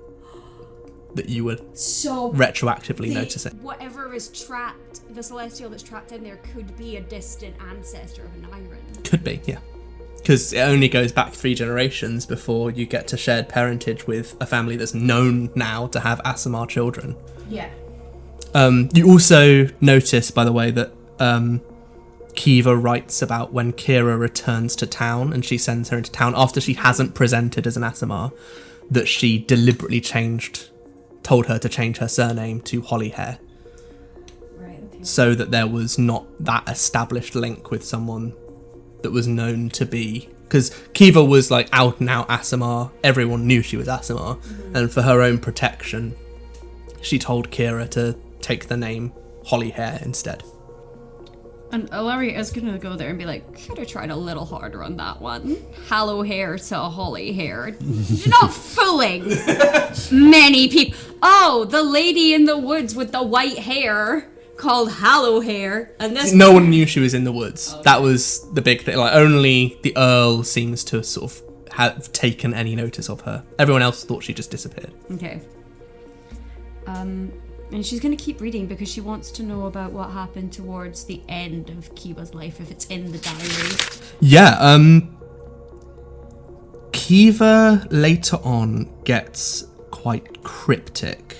that you were retroactively noticing. Whatever is trapped, the celestial that's trapped in there could be a distant ancestor of Aneurin. Could be, yeah. Because it only goes back 3 generations before you get to shared parentage with a family that's known now to have Aasimar children. Yeah. You also notice, by the way, that Kiva writes about when Kira returns to town and she sends her into town after she hasn't presented as an Aasimar, that she deliberately told her to change her surname to Hollyhair. Right, okay. So that there was not that established link with someone that was known to be... Because Kiva was like out and out Aasimar, everyone knew she was Aasimar, and for her own protection, she told Kira to take the name Hollyhair instead. And Alaria is gonna go there and be like, should have tried a little harder on that one. Hallow-hair to Hollyhair. You're not fooling many people. Oh, the lady in the woods with the white hair called Hallow-hair. And this... No one knew she was in the woods. Okay. That was the big thing. Like, only the Earl seems to sort of have taken any notice of her. Everyone else thought she just disappeared. Okay. And she's going to keep reading because she wants to know about what happened towards the end of Kiva's life, if it's in the diary. Yeah, Kiva later on gets quite cryptic.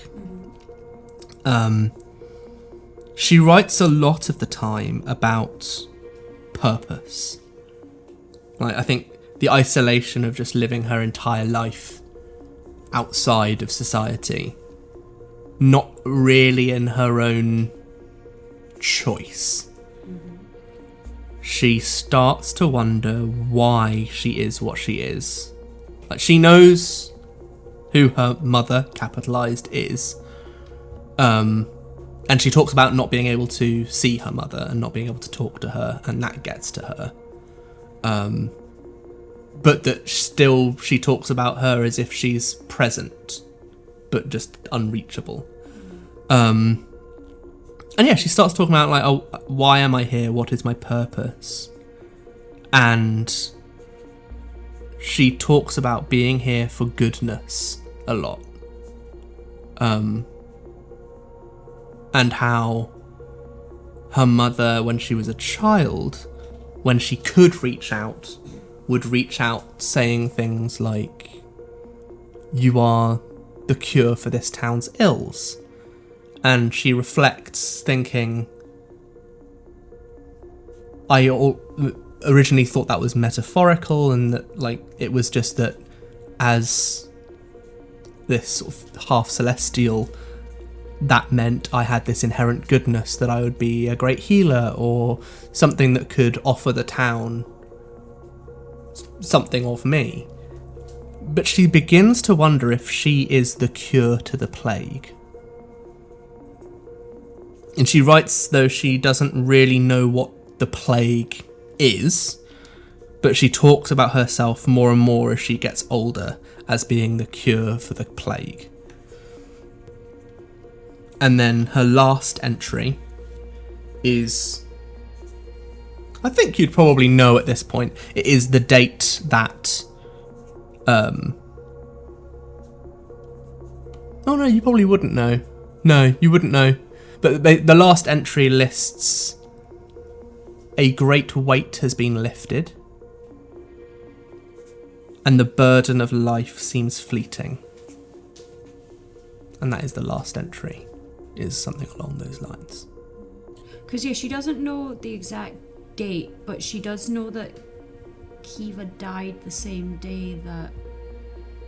She writes a lot of the time about purpose. Like, I think the isolation of just living her entire life outside of society, not really in her own choice. She starts to wonder why she is what she is. Like, she knows who her mother, capitalized, is. And she talks about not being able to see her mother and not being able to talk to her, and that gets to her. But that still she talks about her as if she's present, but just unreachable. And yeah, she starts talking about, like, oh, why am I here? What is my purpose? And she talks about being here for goodness a lot. And how her mother, when she was a child, when she could reach out, would reach out saying things like, "You are the cure for this town's ills." And she reflects, thinking, I originally thought that was metaphorical, and that, like, it was just that as this sort of half celestial, that meant I had this inherent goodness, that I would be a great healer or something that could offer the town something of me. But she begins to wonder if she is the cure to the plague. And she writes, though she doesn't really know what the plague is, but she talks about herself more and more as she gets older as being the cure for the plague. And then her last entry is, I think you'd probably know at this point, it is the date that oh no, you probably wouldn't know. No, you wouldn't know. But the last entry lists, a great weight has been lifted, and the burden of life seems fleeting. And that is the last entry, is something along those lines. Because, yeah, she doesn't know the exact date, but she does know that Kiva died the same day that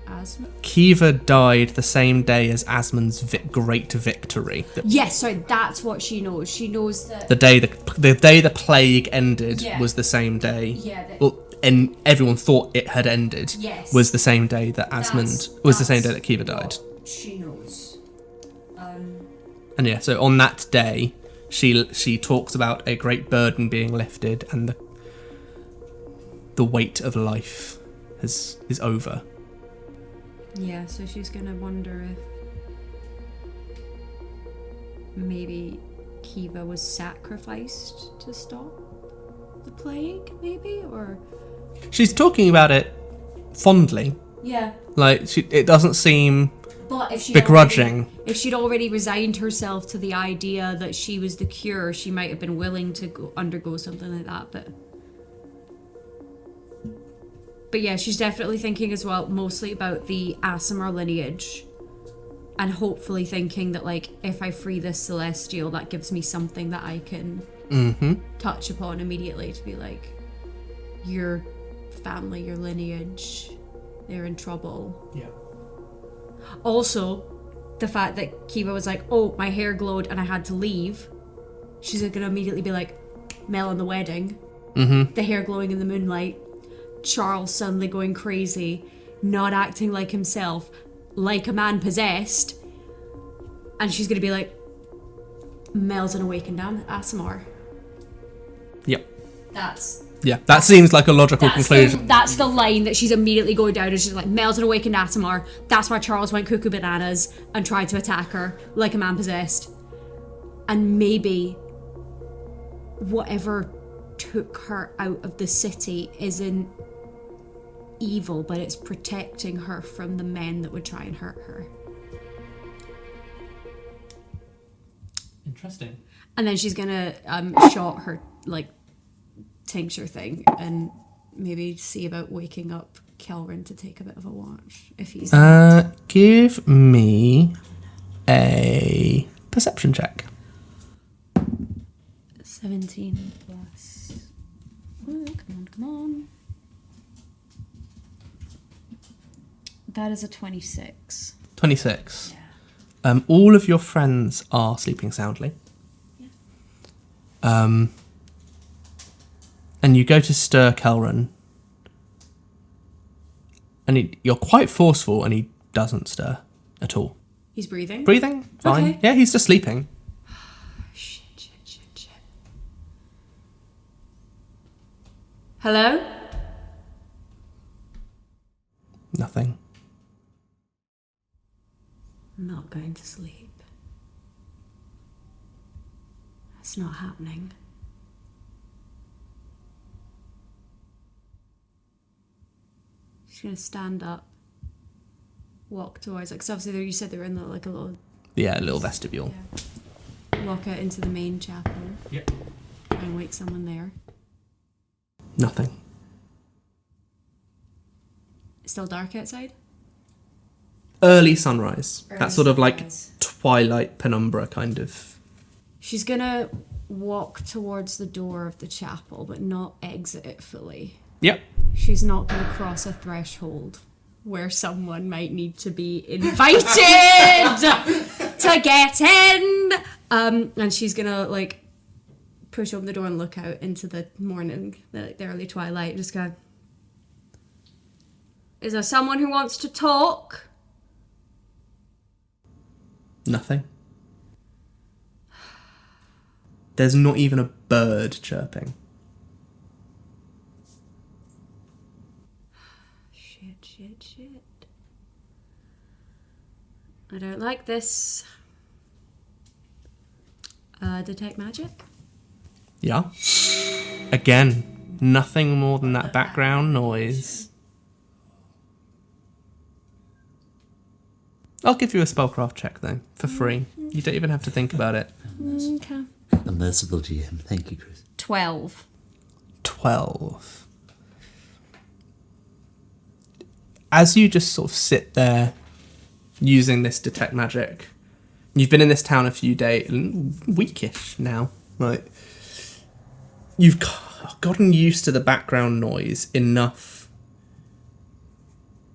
Asmund... Kiva died the same day as Asmund's great victory. Yes, sorry, that's what she knows. She knows that... The day the plague ended was the same day. Yeah. And everyone thought it had ended. Yes. Was the same day that Asmund... was the same day that Kiva died. She knows. And yeah, so on that day, she talks about a great burden being lifted, and the weight of life is over. Yeah, so she's gonna wonder if maybe Kiva was sacrificed to stop the plague, maybe? Or... She's talking about it fondly. Yeah. Like, it doesn't seem but if begrudging. If she'd already resigned herself to the idea that she was the cure, she might have been willing to undergo something like that, But yeah, she's definitely thinking as well, mostly about the Aasimar lineage. And hopefully thinking that, like, if I free this Celestial, that gives me something that I can touch upon immediately to be like, your family, your lineage, they're in trouble. Yeah. Also, the fact that Kiva was like, oh, my hair glowed and I had to leave. She's going to immediately be like, Mel and the wedding. The hair glowing in the moonlight. Charles suddenly going crazy, not acting like himself, like a man possessed, and she's gonna be like, Mel's an awakened Aasimar. Yep. That seems like a logical conclusion. That's the line that she's immediately going down, and she's like, Mel's an awakened Aasimar. That's why Charles went cuckoo bananas and tried to attack her like a man possessed. And maybe whatever took her out of the city isn't evil, but it's protecting her from the men that would try and hurt her. Interesting. And then she's gonna shot her, like, tincture thing and maybe see about waking up Kelrin to take a bit of a watch if he's give me a perception check. 17 plus. Oh, come on. That is a 26. 26. Yeah. All of your friends are sleeping soundly. Yeah. And you go to stir Kelran. And you're quite forceful, and he doesn't stir at all. He's breathing? Breathing? Fine. Okay. Yeah, he's just sleeping. Shit. Hello? Nothing. I'm not going to sleep. That's not happening. She's gonna stand up, walk towards, like, 'cause obviously you said they were in a little Vestibule. Yeah. Walk out into the main chapel. Yep. And wake someone there. Nothing. It's still dark outside? Early sunrise. Early That sort of like sunrise. twilight penumbra kind of. She's gonna walk towards the door of the chapel, but not exit it fully. Yep. She's not gonna cross a threshold where someone might need to be invited to get in. And she's gonna like push open the door and look out into the morning, the early twilight. Just go. Is there someone who wants to talk? Nothing. There's not even a bird chirping. Shit. I don't like this. Detect magic? Yeah. Again, nothing more than that background noise. I'll give you a spellcraft check though, for free. You don't even have to think about it. Okay. A merciful GM. Thank you, Chris. 12. 12. As you just sort of sit there using this detect magic, you've been in this town a few days, weekish now, right? You've gotten used to the background noise enough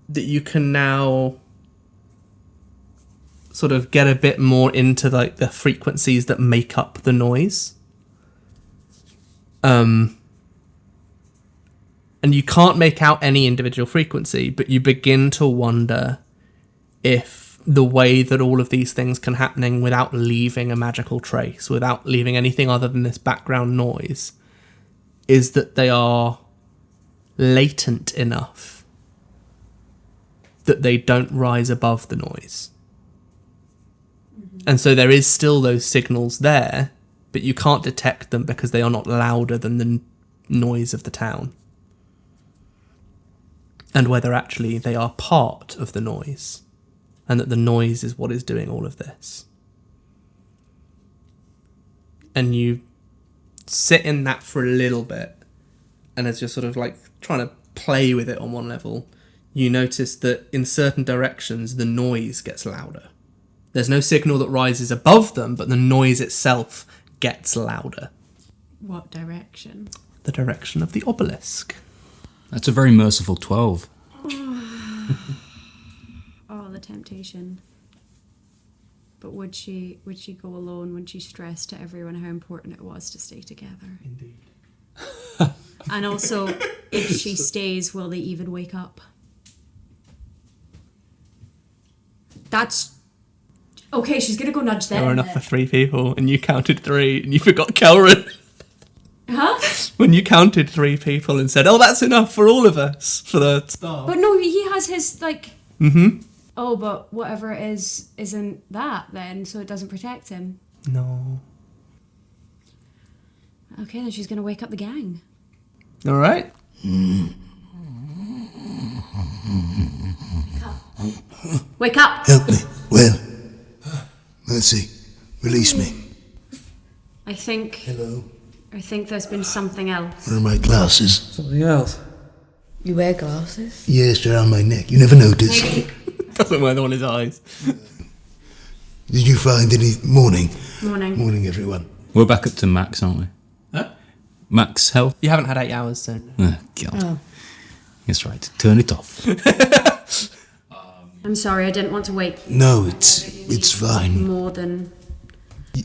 that you can now sort of get a bit more into like the frequencies that make up the noise. And you can't make out any individual frequency, but you begin to wonder if the way that all of these things can happening without leaving a magical trace, without leaving anything other than this background noise, is that they are latent enough that they don't rise above the noise. And so there is still those signals there, but you can't detect them because they are not louder than the noise of the town. And whether actually they are part of the noise, and that the noise is what is doing all of this. And you sit in that for a little bit, and as you're sort of like trying to play with it on one level, you notice that in certain directions the noise gets louder. There's no signal that rises above them, but the noise itself gets louder. What direction? The direction of the obelisk. That's a very merciful 12. Oh, the temptation. But would she go alone when she stressed to everyone how important it was to stay together? Indeed. And also, if she stays, will they even wake up? That's... Okay, she's gonna go nudge them. There were enough for 3 people, and you counted 3, and you forgot Kelran. Huh? When you counted 3 people and said, "Oh, that's enough for all of us for the star." But no, he has his, like... Mm-hmm. Oh, but whatever it is, isn't that then, so it doesn't protect him. No. Okay, then she's gonna wake up the gang. All right. Wake up! Help me. Well. Mercy. Release me. I think Hello. there's been something else. Where are my glasses? Something else. You wear glasses? Yes, they're on my neck. You never noticed. Doesn't wear them on his eyes. Did you find any... Morning. Morning. Morning, everyone. We're back up to max, aren't we? Huh? Max health? You haven't had 8 hours, so... Oh, God. That's right. Turn it off. I'm sorry, I didn't want to wake No, it's fine. more than...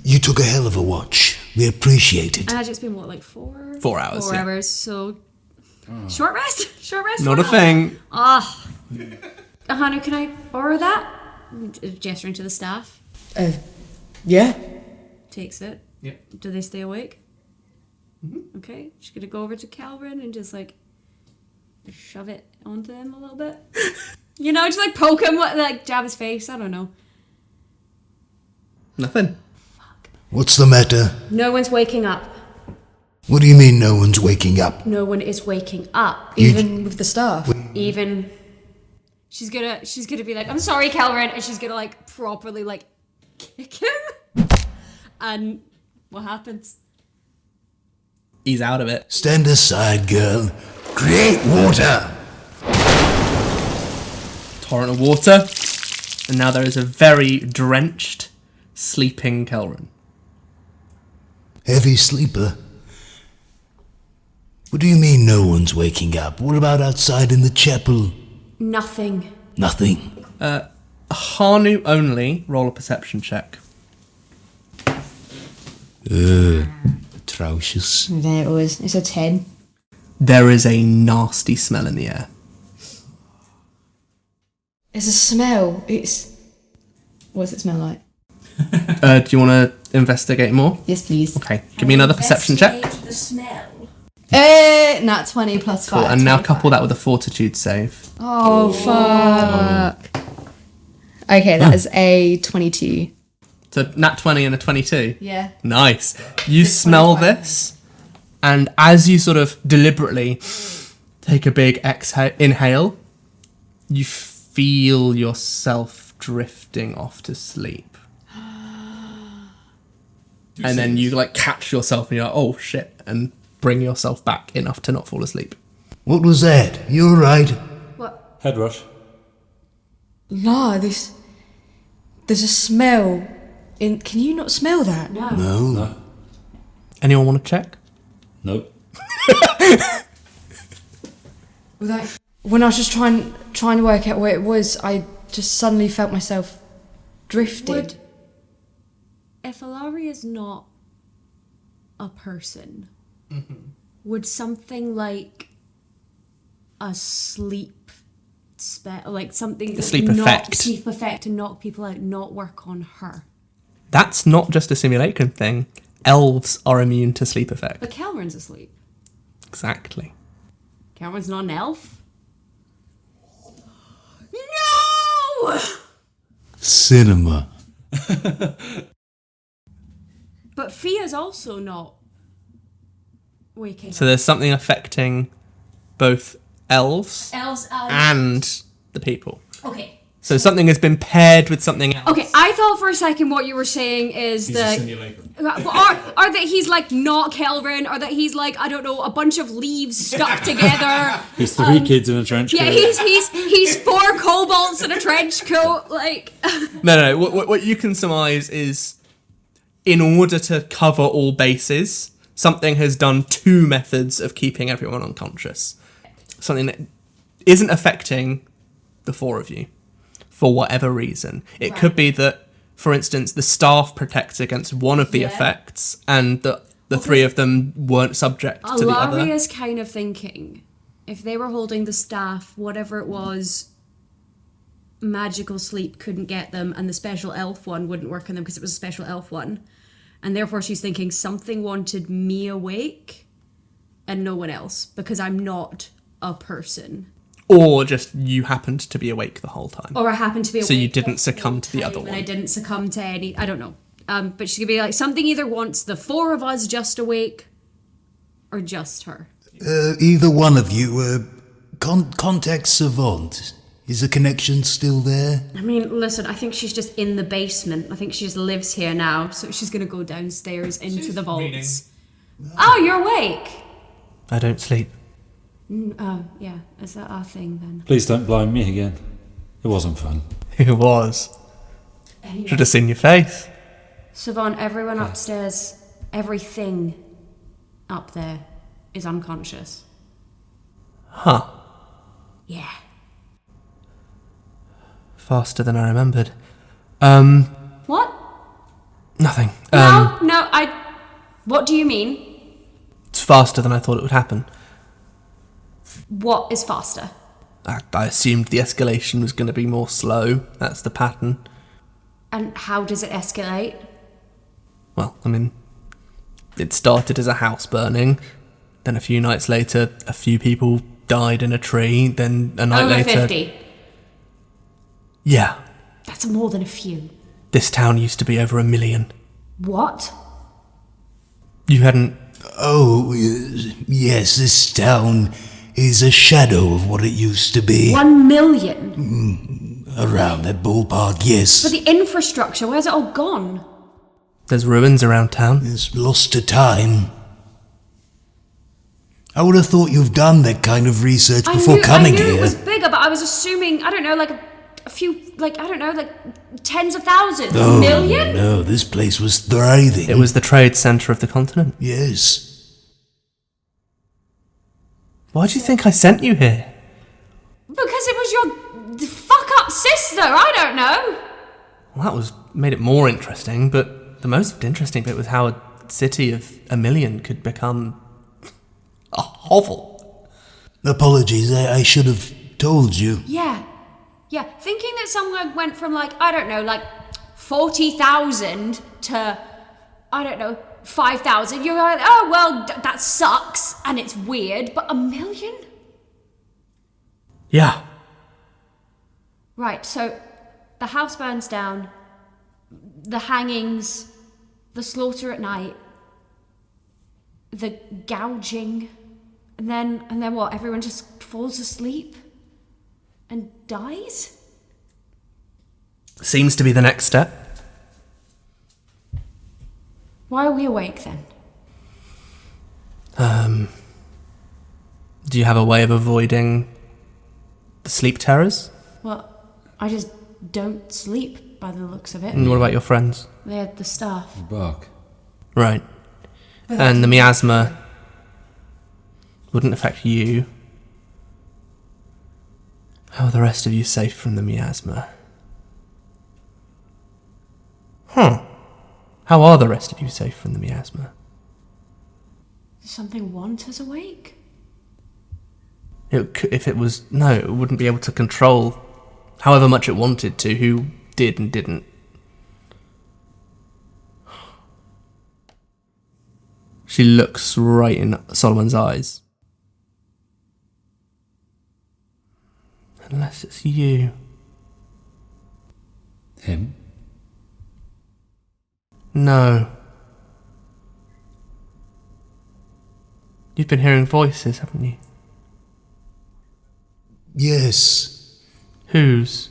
You took a hell of a watch. We appreciate it. And it's been, what, like 4? 4 hours, 4 yeah. hours, so... Short rest? Short rest? Not a thing. Ahanu, can I borrow that? Gesturing to the staff. Yeah. Takes it. Yep. Do they stay awake? Mm-hmm. Okay. Just gonna go over to Calvin and just like shove it onto him a little bit. You know, just like poke him, like jab his face. I don't know. Nothing. What's the matter? No one's waking up. What do you mean no one's waking up? No one is waking up. Even with the staff. Even she's gonna be like, I'm sorry, Calvin, and she's gonna like properly like kick him. And what happens? He's out of it. Stand aside, girl. Create water! Torrent of water. And now there is a very drenched, sleeping Kelrin. Heavy sleeper? What do you mean no one's waking up? What about outside in the chapel? Nothing. Nothing. Ahanu only. Roll a perception check. Atrocious. There it was. It's a 10. There is a nasty smell in the air. It's a smell. What's it smell like? Do you want to investigate more? Yes, please. Okay, give me another perception check. The smell. Nat 20 plus 5. Cool, and now 25. couple that with a fortitude save. Oh, fuck. Okay, that is a 22. So nat 20 and a 22. Yeah. Nice. You smell 25. this, and as you sort of deliberately take a big inhale, you feel yourself drifting off to sleep. And then you like catch yourself and you're like, oh shit, and bring yourself back enough to not fall asleep. What was that? You alright? What? Head rush. No, there's a smell. Can you not smell that? No. Anyone want to check? Nope. When I was just trying to work out where it was, I just suddenly felt myself drifting. If Alaria is not a person, would something like a sleep spell, like something A sleep effect. sleep effect to knock people out, not work on her? That's not just a simulacrum thing. Elves are immune to sleep effect. But Calrin's asleep. Exactly. Calrin's not an elf. No! Cinema. But Fia's also not waking So there's something affecting both elves elves and the people. okay. So something has been paired with something else. Okay, I thought for a second what you were saying is that or that he's like not Kelvin, or that he's like, I don't know, a bunch of leaves stuck together. He's three kids in a trench coat. Yeah, he's 4 kobolds in a trench coat. Like, No. What you can surmise is, in order to cover all bases, something has done 2 methods of keeping everyone unconscious. Something that isn't affecting the 4 of you, for whatever reason. It could be that, for instance, the staff protects against one of the effects, and the 3 of them weren't subject to the other. Alaria's kind of thinking, if they were holding the staff, whatever it was, magical sleep couldn't get them, and the special elf one wouldn't work on them because it was a special elf one. And therefore she's thinking something wanted me awake and no one else, because I'm not a person. Or just you happened to be awake the whole time. Or I happened to be awake. So you didn't succumb to the other And one. I didn't succumb to any, I don't know. But she could be like, something either wants the 4 of us just awake, or just her. Either one of you, contact Savant. Is the connection still there? I mean, listen, I think she's just in the basement. I think she just lives here now, so she's gonna go downstairs into the vaults. Oh, you're awake! I don't sleep. Oh, yeah. Is that our thing then? Please don't blind me again. It wasn't fun. It was. Should have seen your face. Savant, everyone upstairs, everything up there is unconscious. Huh. Yeah. faster than I remembered. What? Nothing. What do you mean? It's faster than I thought it would happen. What is faster? I assumed the escalation was going to be more slow. That's the pattern. And how does it escalate? Well, I mean, it started as a house burning. Then a few nights later, a few people died in a tree. Then a night Over later... 50. Yeah. That's more than a few. This town used to be over 1 million. What? You hadn't... Oh, yes, this town is a shadow of what it used to be. 1 million? Around that ballpark, yes. But the infrastructure, where's it all gone? There's ruins around town. It's lost to time. I would have thought you've done that kind of research before coming here. I knew it was bigger, but I was assuming, I don't know, like a few, like, I don't know, like tens of thousands. Oh, 1 million? No, this place was thriving. It was the trade centre of the continent. Yes. Why do you think I sent you here? Because it was your fuck-up sister, I don't know. Well, that made it more interesting, but the most interesting bit was how a city of 1 million could become a hovel. Apologies, I should have told you. Yeah, thinking that someone went from, like, I don't know, like 40,000 to, I don't know, 5,000, you're like, oh, well, that sucks, and it's weird, but 1 million? Yeah. Right, so the house burns down, the hangings, the slaughter at night, the gouging, and then what? Everyone just falls asleep and dies? Seems to be the next step. Why are we awake then? Do you have a way of avoiding the sleep terrors? Well, I just don't sleep by the looks of it. And what about your friends? They're the staff. Buck. Right. And the miasma wouldn't affect you. How are the rest of you safe from the miasma? How are the rest of you safe from the miasma? Does something want us awake? It wouldn't be able to control however much it wanted to, who did and didn't. She looks right in Solomon's eyes. Unless it's you. Him? No. You've been hearing voices, haven't you? Yes. Whose?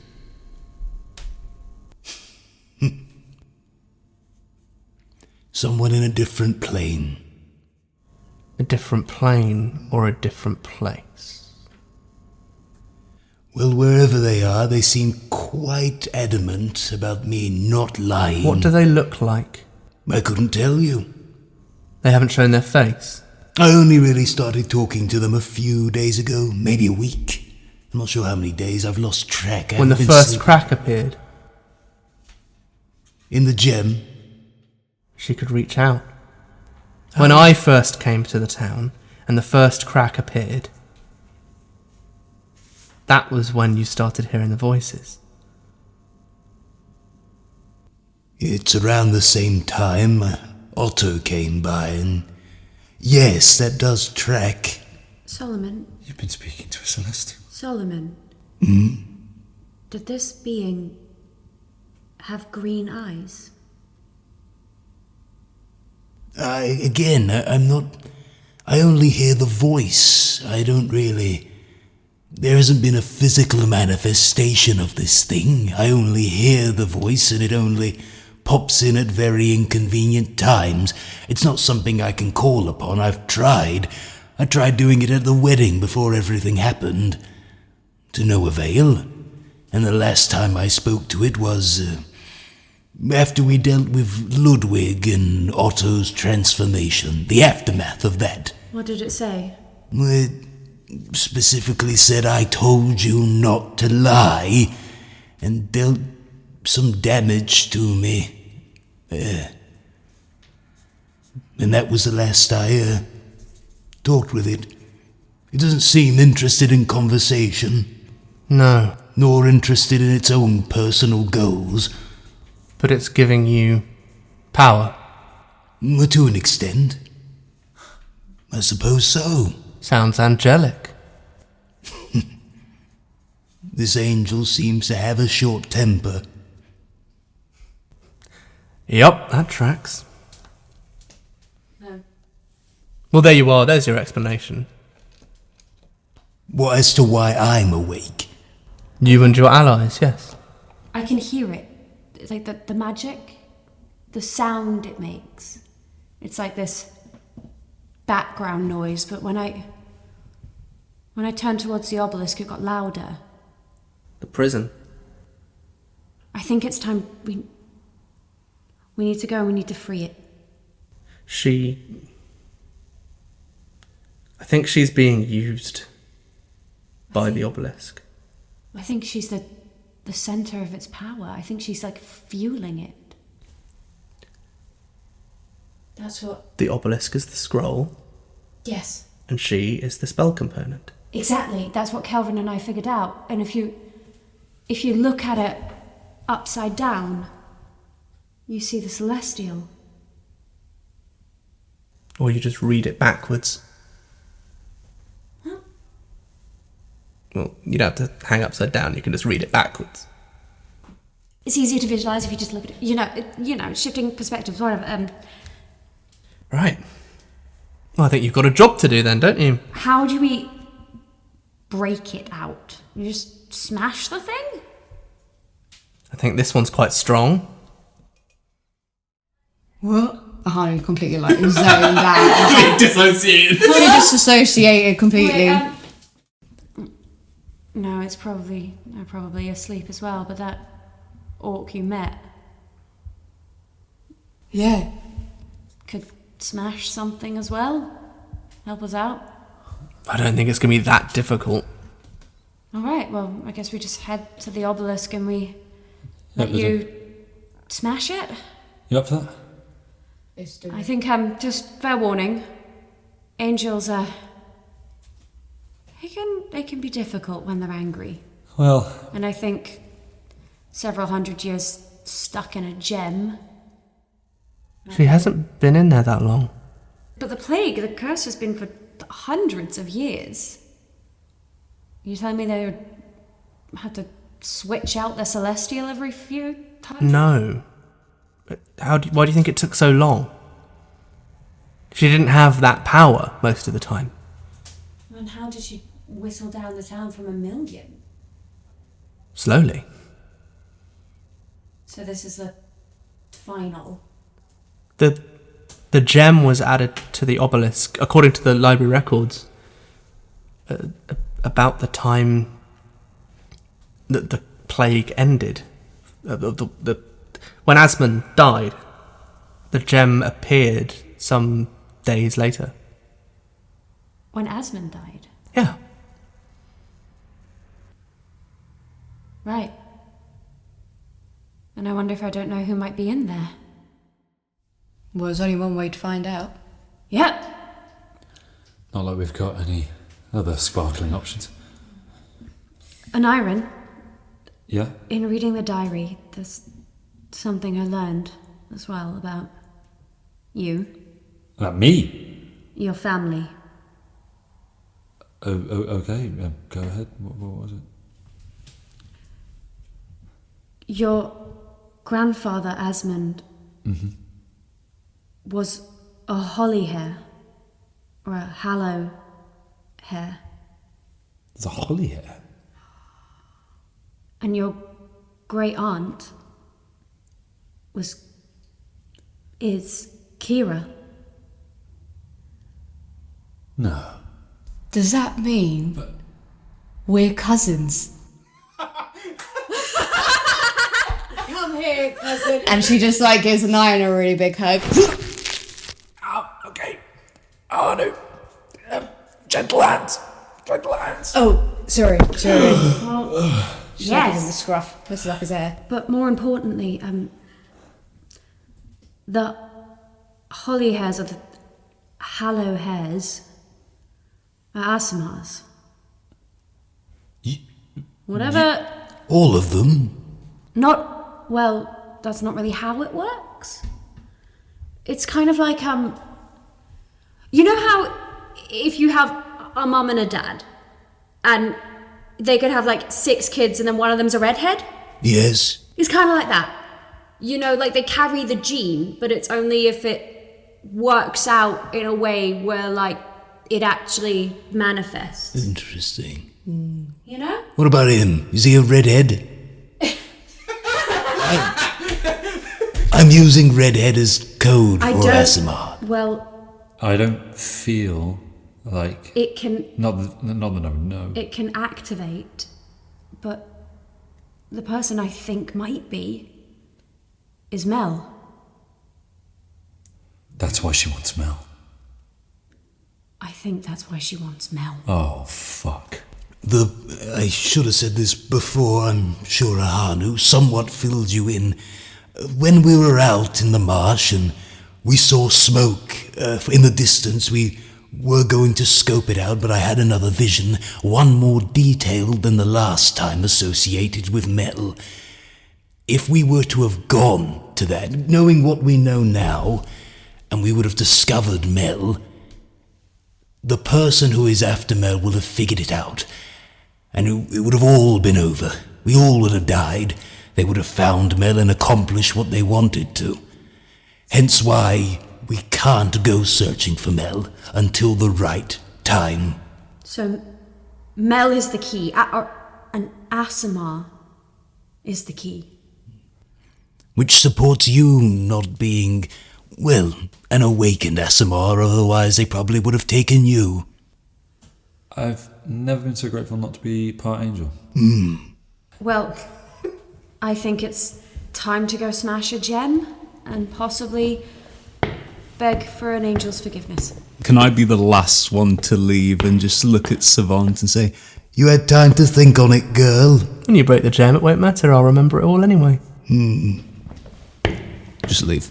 Someone in a different plane. A different plane or a different place? Well, wherever they are, they seem quite adamant about me not lying. What do they look like? I couldn't tell you. They haven't shown their face. I only really started talking to them a few days ago, maybe a week. I'm not sure how many days, I've lost track. When the first crack appeared. In the gem? She could reach out. When I first came to the town and the first crack appeared, that was when you started hearing the voices. It's around the same time Otto came by, and yes, that does track. Solomon. You've been speaking to a Celestial. Solomon. Did this being have green eyes? I'm not... I only hear the voice. I don't really... There hasn't been a physical manifestation of this thing. I only hear the voice, and it only pops in at very inconvenient times. It's not something I can call upon. I've tried. I tried doing it at the wedding before everything happened. To no avail. And the last time I spoke to it was... after we dealt with Ludwig and Otto's transformation. The aftermath of that. What did it say? It specifically said I told you not to lie, and dealt some damage to me. And that was the last I talked with it. It doesn't seem interested in conversation. No. Nor interested in its own personal goals. But it's giving you power. To an extent. I suppose so. Sounds angelic. This angel seems to have a short temper. Yup, that tracks. No. Well, there you are. There's your explanation. What as to why I'm awake? You and your allies, yes. I can hear it. It's like the magic, the sound it makes. It's like this background noise, but when I turned towards the obelisk, it got louder. The prison. I think it's time we need to go and we need to free it. I think she's being used by the obelisk. I think she's the center of its power. I think she's like fueling it. That's what... The obelisk is the scroll, Yes. and she is the spell component. Exactly. That's what Kelvin and I figured out. And if you look at it upside down, you see the celestial. Or you just read it backwards. Huh? Well, you don't have to hang upside down, you can just read it backwards. It's easier to visualize if you just look at it. Shifting perspectives, whatever. Right. Well, I think you've got a job to do then, don't you? How do we break it out? You just smash the thing? I think this one's quite strong. What? Ahanu completely like zoned out. Dissociated. She disassociated completely. No, it's probably asleep as well. But that orc you met Yeah. could smash something as well. Help us out. I don't think it's going to be that difficult. All right. Well, I guess we just head to the obelisk and we let was you smash it. You up for that? I think just fair warning. Angels they can be difficult when they're angry. Well, And I think several hundred years stuck in a gem. She hasn't been in there that long. But the plague, the curse has been for hundreds of years. You telling me they would have to switch out their celestial every few times? No. But why do you think it took so long? She didn't have that power most of the time. And how did she whistle down the town from 1 million? Slowly. So this is the final. The gem was added to the obelisk, according to the library records, about the time that the plague ended. When Asmund died, the gem appeared some days later. When Asmund died? Yeah. Right. And I wonder if I don't know who might be in there. Well, there's only one way to find out. Yep. not like we've got any other sparkling options. Aneurin, Yeah? in reading the diary, there's something I learned as well about you, About me? your family. Okay, go ahead. What was it? Your grandfather, Asmund, was a Hollyhair, or a Hallow hair. There's a Hollyhair. And your great aunt is Kira. No. Does that mean we're cousins? Come here, cousin. And she just like gives Aneurin a really big hug. Oh, okay. Ahanu. Gentle hands. Gentle hands. Oh, sorry. She gives him the scruff, messes up his hair. But more importantly, the Hollyhairs or the Hallow hairs are Aasimars. Whatever. All of them? Well, that's not really how it works. It's kind of like, you know how if you have a mum and a dad, and they could have like 6 kids and then one of them's a redhead? Yes. It's kind of like that. You know, like they carry the gene, but it's only if it works out in a way where like it actually manifests. Interesting. You know? What about him? Is he a redhead? I'm using redhead as code for Aasimar. Well, I don't feel like it can. Not that I would know. It can activate, but the person I think might be is Mel. That's why she wants Mel. I think that's why she wants Mel. Oh, fuck. I should have said this before, I'm sure Ahanu somewhat filled you in. When we were out in the marsh and we saw smoke in the distance, we were going to scope it out, but I had another vision, one more detailed than the last time associated with metal. If we were to have gone to that, knowing what we know now, and we would have discovered Mel, the person who is after Mel will have figured it out, and it would have all been over. We all would have died. They would have found Mel and accomplished what they wanted to. Hence why we can't go searching for Mel until the right time. So, Mel is the key, and Aasimar is the key. Which supports you not being, well, an awakened Aasimar, otherwise they probably would have taken you. I've never been so grateful not to be part angel. Well, I think it's time to go smash a gem and possibly beg for an angel's forgiveness. Can I be the last one to leave and just look at Savant and say, You had time to think on it, girl. When you break the gem, it won't matter. I'll remember it all anyway. just leave?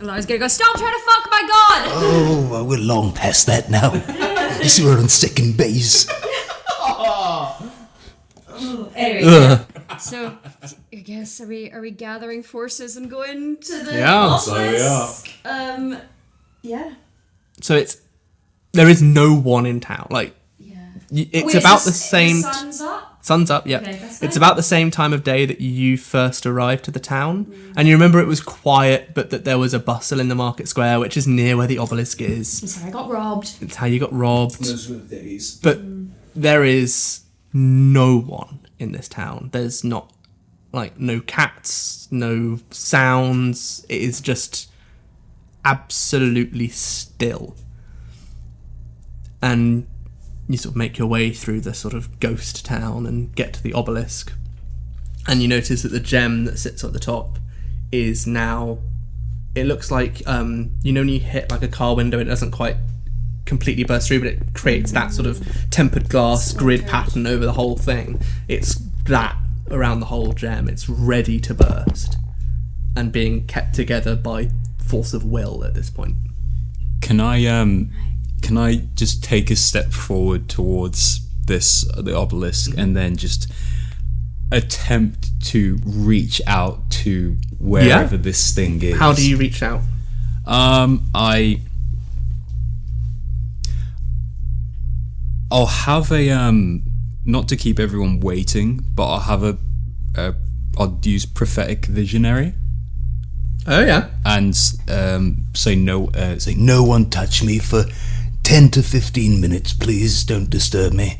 I was gonna go, stop trying to fuck my god! Oh, we're long past that now. Guess we're on second base. Anyway, so I guess are we gathering forces and going to the obelisk? Yeah. So there is no one in town. Like, it's Wait, about the is same. the sun's up? Sun's up, yeah. Okay, that's It's fine. about the same time of day that you first arrived to the town. And you remember it was quiet, but that there was a bustle in the market square, which is near where the obelisk is. I'm sorry, I got robbed. It's how you got robbed. Those were the days. But there is no one in this town. There's not, like, no cats, no sounds. It is just absolutely still. And you sort of make your way through the sort of ghost town and get to the obelisk. And you notice that the gem that sits at the top is now... It looks like, you know when you hit like a car window, it doesn't quite completely burst through, but it creates that sort of tempered glass grid pattern over the whole thing. It's that around the whole gem. It's ready to burst and being kept together by force of will at this point. Can I just take a step forward towards the obelisk and then just attempt to reach out to wherever this thing is? How do you reach out? I'll have a not to keep everyone waiting, but I'll have I'll use prophetic visionary. Oh yeah. And say No one touch me for 10 to 15 minutes, please. Don't disturb me.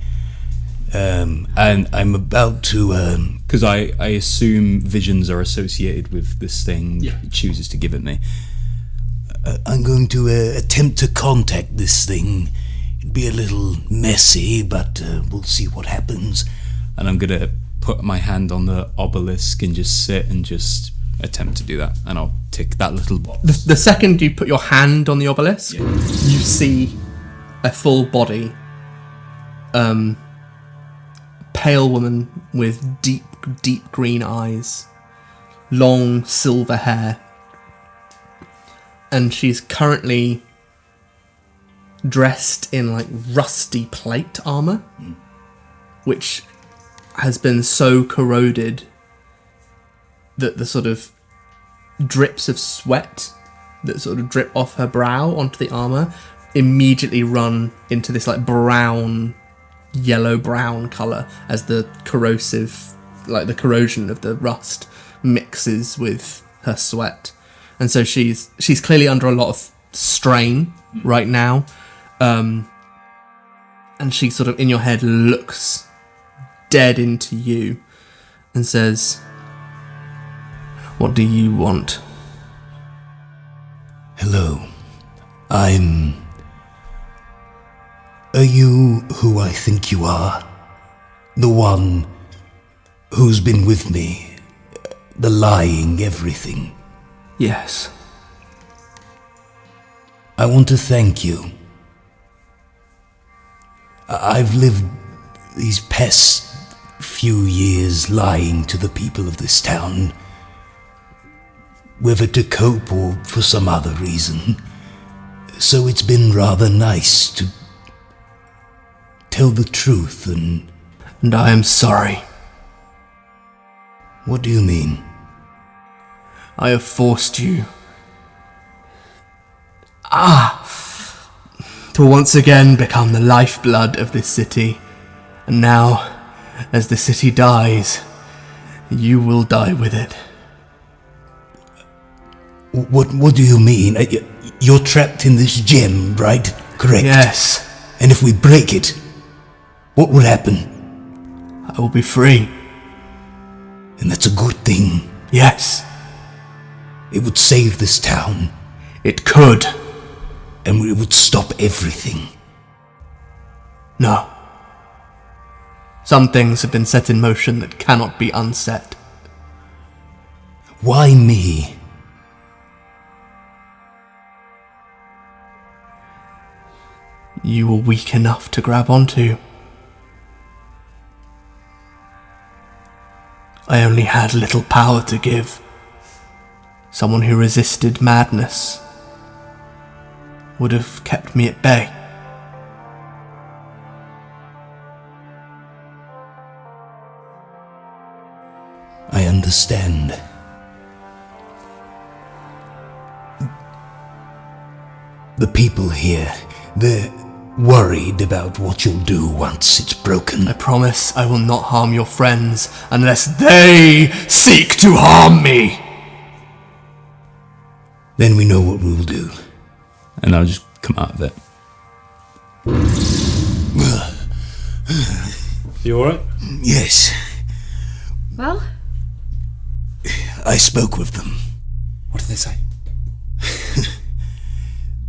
And I'm about to... because I assume visions are associated with this thing it chooses to give it me. I'm going to attempt to contact this thing. It'd be a little messy, but we'll see what happens. And I'm going to put my hand on the obelisk and just sit and just attempt to do that. And I'll tick that little box. The second you put your hand on the obelisk, you see a full body, pale woman with deep deep green eyes, long silver hair, and she's currently dressed in like rusty plate armor, which has been so corroded that the sort of drips of sweat that sort of drip off her brow onto the armor immediately run into this like brown, yellow-brown colour as the corrosive, like the corrosion of the rust mixes with her sweat. And so she's clearly under a lot of strain right now. And she sort of, in your head, looks dead into you and says, "What do you want?" Hello. Are you who I think you are? The one who's been with me? The lying everything? Yes. I want to thank you. I've lived these past few years lying to the people of this town, whether to cope or for some other reason. So it's been rather nice to tell the truth and I am sorry. What do you mean? I have forced you to once again become the lifeblood of this city. And now, as the city dies, you will die with it. What do you mean? You're trapped in this gem, right? Correct? Yes. And if we break it, what would happen? I will be free. And that's a good thing. Yes. It would save this town. It could. And it would stop everything. No. Some things have been set in motion that cannot be unset. Why me? You were weak enough to grab onto. I only had little power to give. Someone who resisted madness would have kept me at bay. I understand. The people here, they're worried about what you'll do once it's broken. I promise I will not harm your friends unless they seek to harm me. Then we know what we'll do. And I'll just come out of it. You alright? Yes. Well? I spoke with them. What did they say?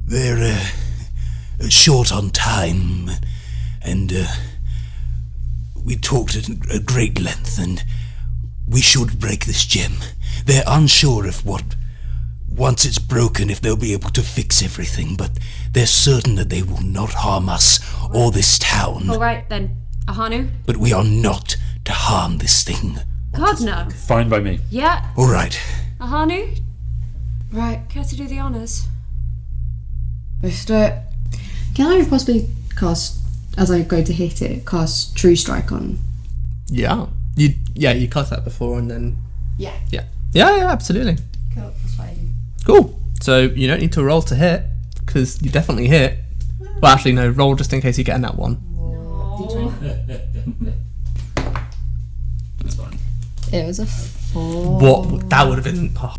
They're short on time, and we talked at great length, and we should break this gem. They're unsure if once it's broken, if they'll be able to fix everything, but they're certain that they will not harm us or this town. Alright then, Ahanu. But we are not to harm this thing. God, no. Fine by me. Yeah. All right. Ahanu? Right. Care to do the honours? Let's do it. Can I possibly cast, as I go to hit it, cast True Strike on? Yeah. You cast that before and then... Yeah. Yeah, absolutely. Cool, that's what I do. Cool. So you don't need to roll to hit, because you definitely hit. Well, actually, no, roll just in case you get a nat one. That's fine. It was a 4. What? That would have been... Oh.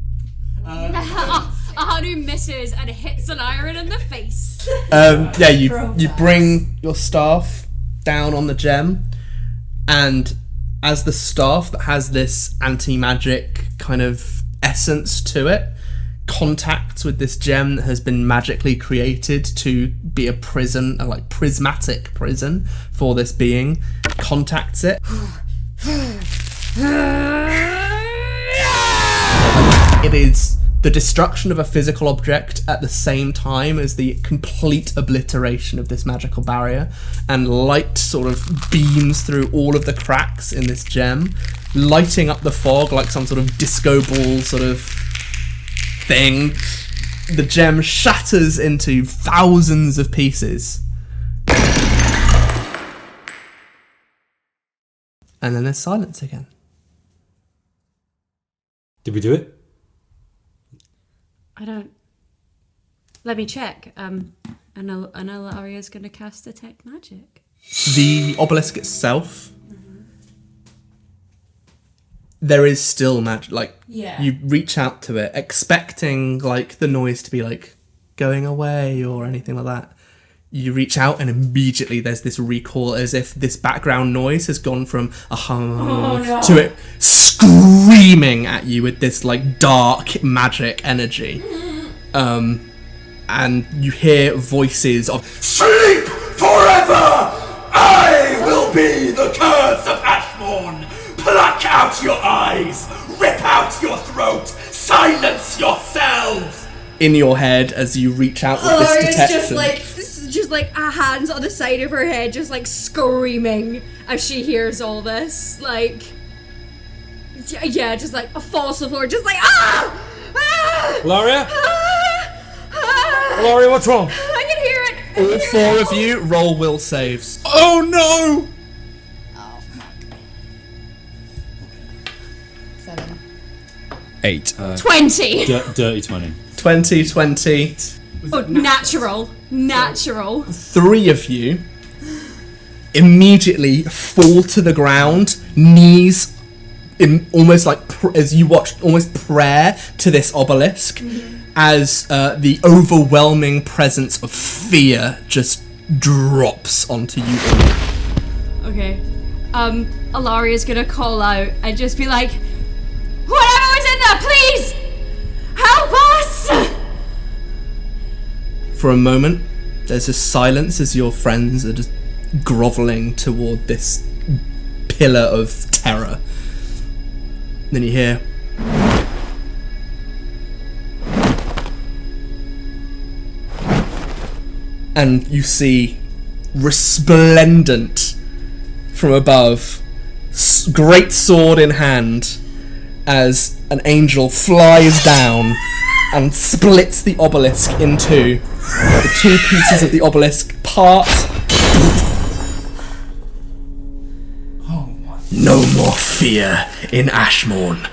Ahanu misses and hits Aneurin in the face. Yeah, you bring your staff down on the gem, and as the staff that has this anti-magic kind of essence to it contacts with this gem that has been magically created to be a prison, a like prismatic prison for this being, contacts it. It is the destruction of a physical object at the same time as the complete obliteration of this magical barrier, and light sort of beams through all of the cracks in this gem, lighting up the fog like some sort of disco ball sort of thing. The gem shatters into thousands of pieces. And then there's silence again. Did we do it? I don't. Let me check. And Alaria's going to cast Detect Magic. The obelisk itself, there is still magic. Like, you reach out to it, expecting like the noise to be like going away or anything like that. You reach out and immediately there's this recoil, as if this background noise has gone from a hum to it screaming at you with this like dark magic energy. And you hear voices of Sleep forever! I will be the curse of Ashbourne! Pluck out your eyes! Rip out your throat! Silence yourselves! in your head as you reach out with this detection. This is just like hands on the side of her head, just like screaming as she hears all this. Like, yeah, just like falls to the floor, just like Alaria? Alaria, what's wrong? I can hear it. All four of you roll will saves. Oh no! 7. 8. 20. Dirty 20. 2020. Oh, natural. 3 of you immediately fall to the ground, knees in almost like as you watch almost prayer to this obelisk, as the overwhelming presence of fear just drops onto you all. Okay. Alaria's gonna call out and just be like, whoever is in there, please help us! For a moment, there's a silence as your friends are just groveling toward this pillar of terror. Then you hear, and you see resplendent from above, great sword in hand, as an angel flies down and splits the obelisk in two. The 2 pieces of the obelisk part. No more fear in Ashbourne.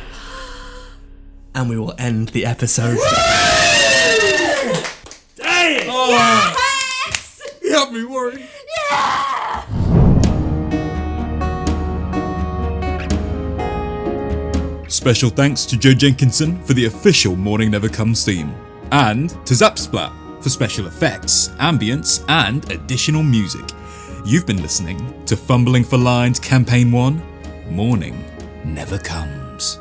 And we will end the episode. Dang! Oh. Yes! You got me worried. Yeah! Special thanks to Joe Jenkinson for the official Mourning Never Comes theme, and to Zapsplat for special effects, ambience, and additional music. You've been listening to Fumbling for Lines Campaign 1, Mourning Never Comes.